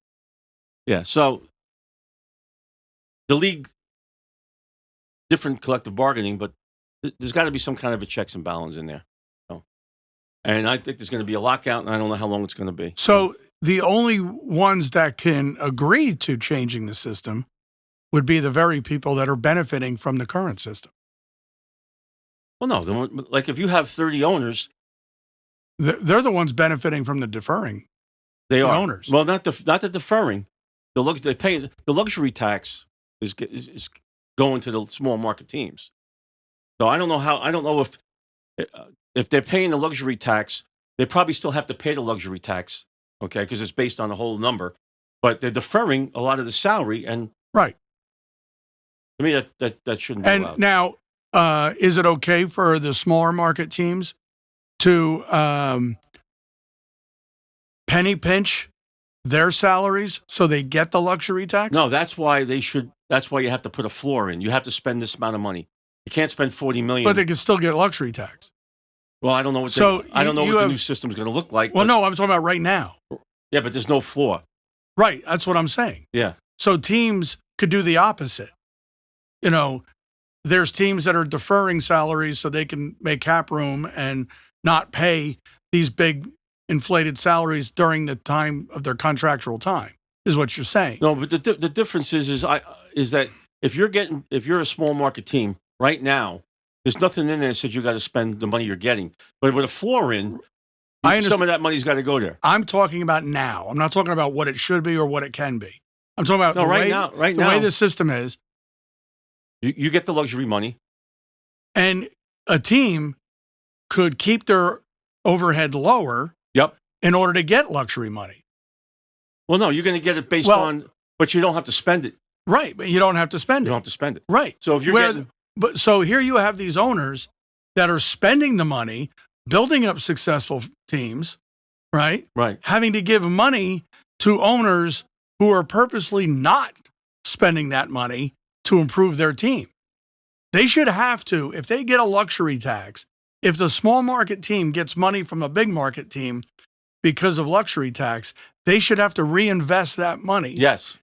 Yeah. So the league, different collective bargaining, but there's got to be some kind of a checks and balance in there. And I think there's going to be a lockout, and I don't know how long it's going to be. So the only ones that can agree to changing the system would be the very people that are benefiting from the current system. Well, no. Like if you have 30 owners, They're the ones benefiting from the deferring. they The are owners. Well, not the deferring. They pay the luxury tax is going to the small market teams. So I don't know if they're paying the luxury tax, they probably still have to pay the luxury tax, okay, because it's based on the whole number. But they're deferring a lot of the salary, and Right. to me that shouldn't be And allowed. now, is it okay for the smaller market teams to penny pinch their salaries so they get the luxury tax? No, that's why you have to put a floor in. You have to spend this amount of money. You can't spend $40 million. But they can still get luxury tax. Well, I don't know what the new system's going to look like. Well, no, I'm talking about right now. Yeah, but there's no floor. Right. That's what I'm saying. Yeah. So teams could do the opposite. You know, there's teams that are deferring salaries so they can make cap room and not pay these big inflated salaries during the time of their contractual time, is what you're saying. No, but the difference is that if you're a small market team right now, there's nothing in there that says you got to spend the money you're getting. But with a floor in, some of that money's got to go there. I'm talking about now. I'm not talking about what it should be or what it can be. I'm talking about the way the system is. You get the luxury money. And a team could keep their overhead lower. Yep. In order to get luxury money. Well, no, you're going to get it based on, but you don't have to spend it. Right, but you don't have to spend it. You don't have to spend it. Right. So if you're But so here you have these owners that are spending the money, building up successful teams, right? Right. Having to give money to owners who are purposely not spending that money to improve their team. They should have to, if they get a luxury tax, if the small market team gets money from a big market team because of luxury tax, they should have to reinvest that money Yes.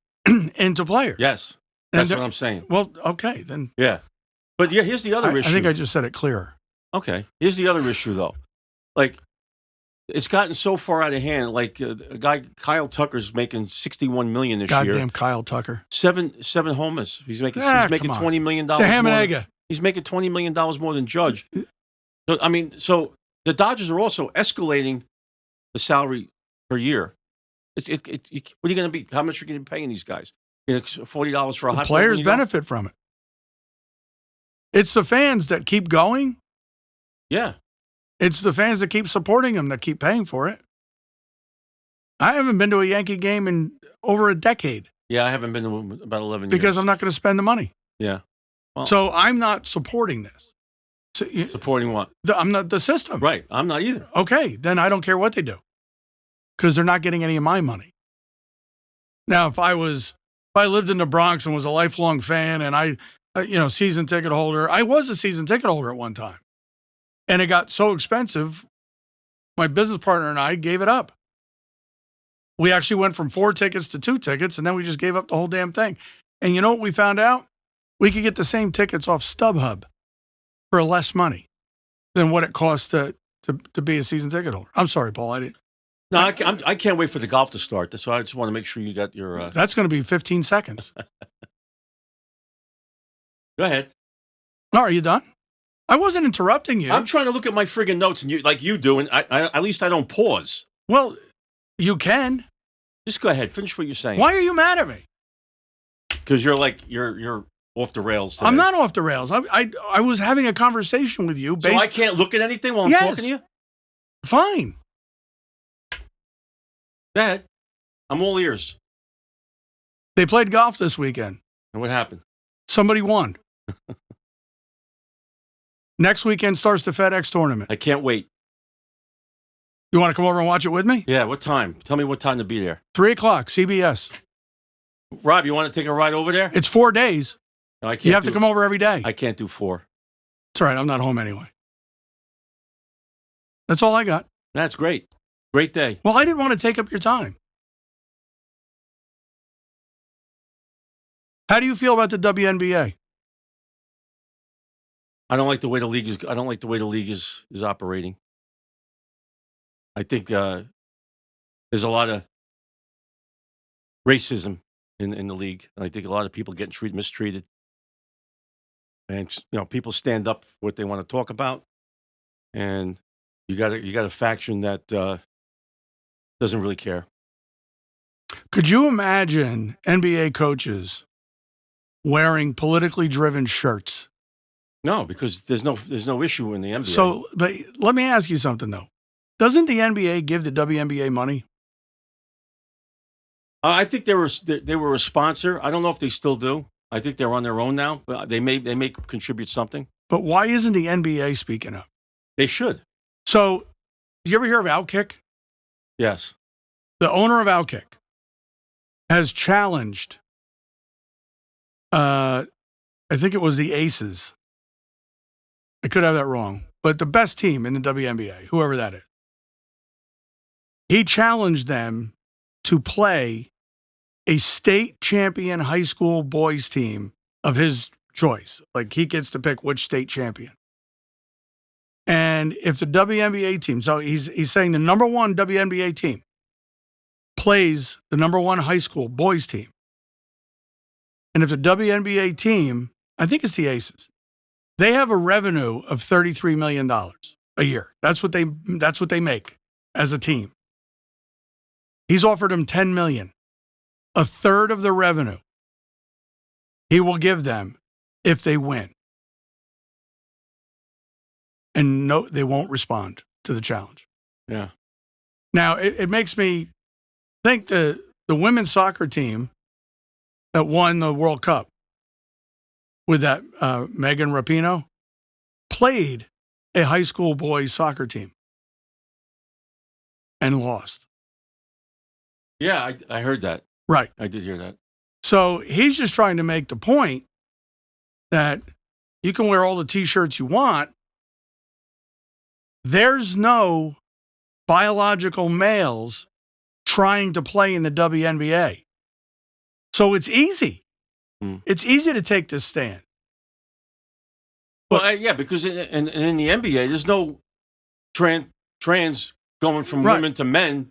into players. Yes. That's what I'm saying. Well, okay, then. Yeah. But yeah, here's the other issue. I think I just said it clearer. Okay. Here's the other issue, though. Like, it's gotten so far out of hand. Like, a guy, Kyle Tucker's making $61 million this year. Goddamn Kyle Tucker. Seven homers. He's making $20 million. It's a ham and egg. He's making $20 million more than Judge. So the Dodgers are also escalating the salary per year. What are you going to be? How much are you going to be paying these guys? $40 for a hot dog. Players benefit from it. It's the fans that keep going. Yeah. It's the fans that keep supporting them that keep paying for it. I haven't been to a Yankee game in over a decade. Yeah, I haven't been to about 11 years. Because I'm not going to spend the money. Yeah. Well, so I'm not supporting this. So, supporting what? I'm not the system. Right. I'm not either. Okay. Then I don't care what they do. Because they're not getting any of my money. Now, if I lived in the Bronx and was a lifelong fan and I season ticket holder, I was a season ticket holder at one time. And it got so expensive, my business partner and I gave it up. We actually went from 4 tickets to 2 tickets, and then we just gave up the whole damn thing. And you know what we found out? We could get the same tickets off StubHub for less money than what it costs to be a season ticket holder. I'm sorry, Paul. No, I can't wait for the golf to start. So I just want to make sure you got your... That's going to be 15 seconds. Go ahead. No, are you done? I wasn't interrupting you. I'm trying to look at my friggin' notes, and you do, and I at least I don't pause. Well, you can. Just go ahead. Finish what you're saying. Why are you mad at me? Because you're off the rails today. I'm not off the rails. I was having a conversation with you. So I can't look at anything while I'm talking to you? Fine. Go ahead. I'm all ears. They played golf this weekend. And what happened? Somebody won. Next weekend starts the FedEx tournament. I can't wait. You want to come over and watch it with me? Yeah, what time? Tell me what time to be there. 3 o'clock, CBS. Rob, you want to take a ride over there? It's 4 days. No, I can't. You have to come over every day. I can't do 4. It's all right. I'm not home anyway. That's all I got. That's great. Great day. Well, I didn't want to take up your time. How do you feel about the WNBA? I don't like the way the league is. I don't like the way the league is operating. I think there's a lot of racism in the league. And I think a lot of people getting mistreated. And people stand up for what they want to talk about, and you got a faction that doesn't really care. Could you imagine NBA coaches wearing politically driven shirts? No, because there's no issue in the NBA. So, but let me ask you something though. Doesn't the NBA give the WNBA money? I think they were a sponsor. I don't know if they still do. I think they're on their own now, but they may contribute something. But why isn't the NBA speaking up? They should. So, did you ever hear of Outkick? Yes. The owner of Outkick has challenged, I think it was the Aces. I could have that wrong, but the best team in the WNBA, whoever that is. He challenged them to play a state champion high school boys team of his choice. Like he gets to pick which state champion. And if the WNBA team, so he's saying the number one WNBA team plays the number one high school boys team. And if the WNBA team, I think it's the Aces, they have a revenue of $33 million a year. That's what they make as a team. He's offered them $10 million. A third of the revenue he will give them if they win. And no, they won't respond to the challenge. Yeah. Now, it makes me think the women's soccer team that won the World Cup with that Megan Rapinoe played a high school boys soccer team and lost. Yeah, I heard that. Right. I did hear that. So he's just trying to make the point that you can wear all the T-shirts you want. There's no biological males trying to play in the WNBA. So it's easy. It's easy to take this stand. Well, yeah, because in the NBA, there's no trans going from women to men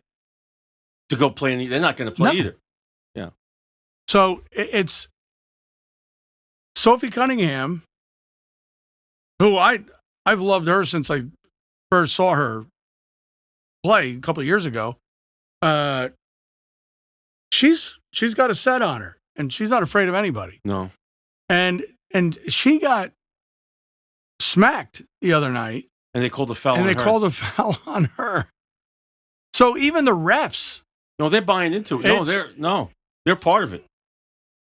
to go play. They're not going to play either. Yeah. So it's Sophie Cunningham, who I've loved her since I first saw her play a couple of years ago. She's got a set on her, and she's not afraid of anybody. No. And she got smacked the other night. And they called a foul on her. And they called a foul on her. So even the refs. No, they're buying into it. They're part of it.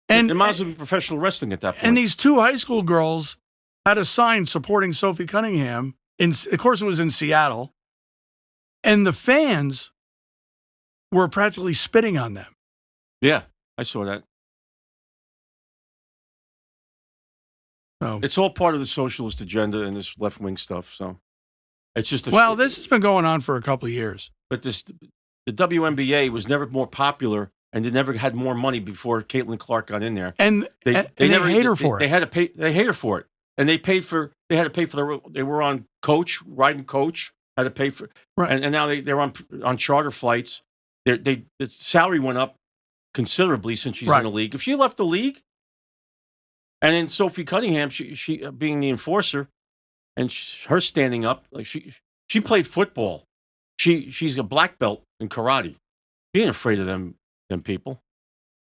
And it might as well be professional wrestling at that point. And these two high school girls had a sign supporting Sophie Cunningham. Of course, it was in Seattle. And the fans were practically spitting on them. Yeah, I saw that. So it's all part of the socialist agenda and this left-wing stuff. So it's just this has been going on for a couple of years. But the WNBA was never more popular, and they never had more money before Caitlin Clark got in there. And they never hate her for it. They had to pay. They hate her for it, and they had to pay for they were on coach, riding coach, had to pay for. Right. And now they're on charter flights. The salary went up considerably since she's in the league. If she left the league, and then Sophie Cunningham, she being the enforcer, and her standing up, like she played football. She's a black belt in karate. She ain't afraid of them people.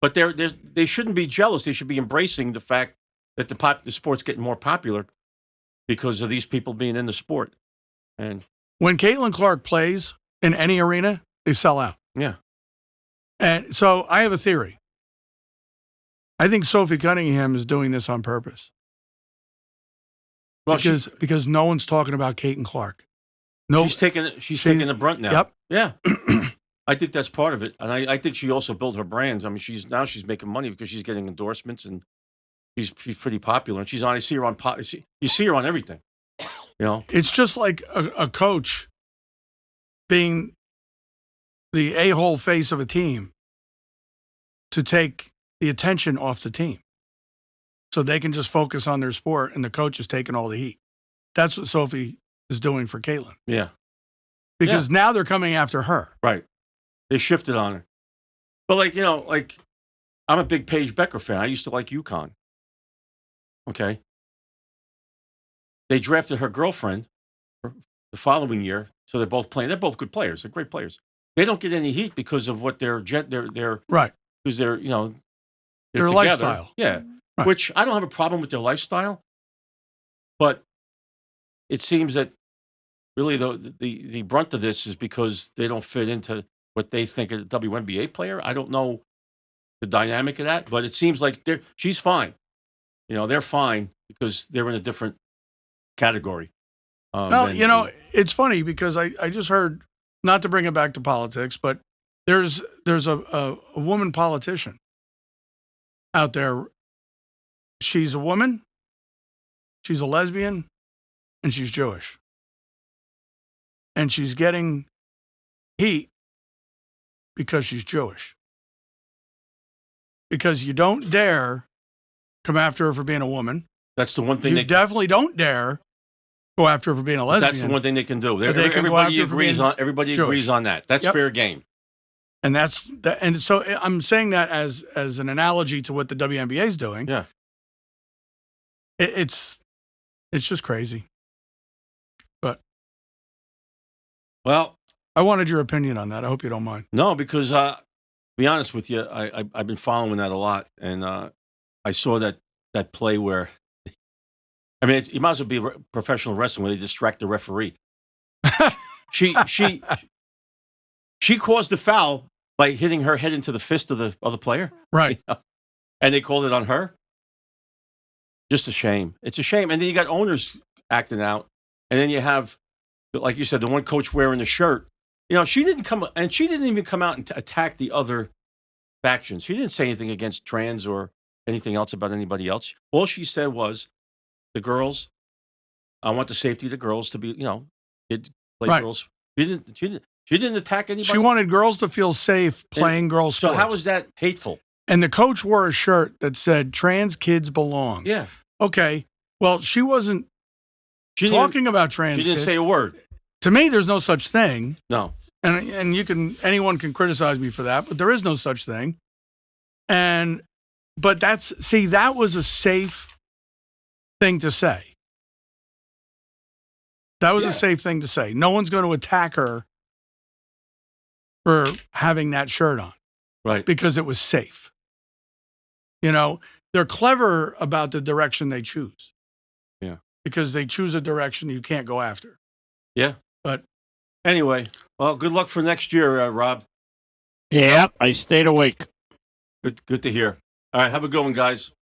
But they shouldn't be jealous. They should be embracing the fact that the sport's getting more popular because of these people being in the sport. And when Caitlin Clark plays in any arena, they sell out. yeah. And so I have a theory. I think Sophie Cunningham is doing this on purpose. Well, Because no one's talking about Caitlin Clark. No, she's taking the brunt now. Yep. Yeah. I think that's part of it. And I think she also built her brands. I mean, she's making money because she's getting endorsements and she's pretty popular. And she's on, you see her on everything. You know? It's just like a coach being the a-hole face of a team to take the attention off the team so they can just focus on their sport and the coach is taking all the heat. That's what Sophie is doing for Caitlin. Yeah. Because now they're coming after her. Right. They shifted on her. But I'm a big Paige Becker fan. I used to like UConn. Okay. They drafted her girlfriend the following year, so they're both playing. They're both good players. They're great players. They don't get any heat because of what they're right. Because they're their together. lifestyle. Yeah. Right. Which I don't have a problem with their lifestyle, but it seems that really the brunt of this is because they don't fit into what they think of a WNBA player. I don't know the dynamic of that, but it seems like she's fine. They're fine because they're in a different category. It's funny because I just heard, not to bring it back to politics, but there's a woman politician out there. She's a woman, she's a lesbian, and she's Jewish. And she's getting heat because she's Jewish. Because you don't dare come after her for being a woman. That's the one thing you definitely don't dare go after her for being a lesbian. That's the one thing they can do. Everybody agrees on that. That's fair game. And and so I'm saying that as an analogy to what the WNBA is doing. Yeah. It's just crazy. But well, I wanted your opinion on that. I hope you don't mind. No, because to be honest with you, I've been following that a lot, and I saw that play where, I mean, you might as well be professional wrestling where they distract the referee. She caused the foul by hitting her head into the fist of the other player, right? And they called it on her. Just a shame. It's a shame. And then you got owners acting out, and then you have, like you said, the one coach wearing the shirt. She didn't even come out and attack the other factions. She didn't say anything against trans or anything else about anybody else. All she said was, the girls, I want the safety of the girls to be, play right. girls. She didn't attack anybody. She wanted girls to feel safe playing girls' sports. So how is that hateful? And the coach wore a shirt that said, "Trans kids belong." Yeah. Okay. Well, she wasn't talking about trans kids. She didn't say a word. To me, there's no such thing. No. And anyone can criticize me for that, but there is no such thing. But that was a safe thing to say. That was a safe thing to say. No one's going to attack her for having that shirt on. Right. Because it was safe. They're clever about the direction they choose. Yeah. Because they choose a direction you can't go after. Yeah. But anyway, well, good luck for next year, Rob. Yep, I stayed awake. Good to hear. All right, have a good one, guys.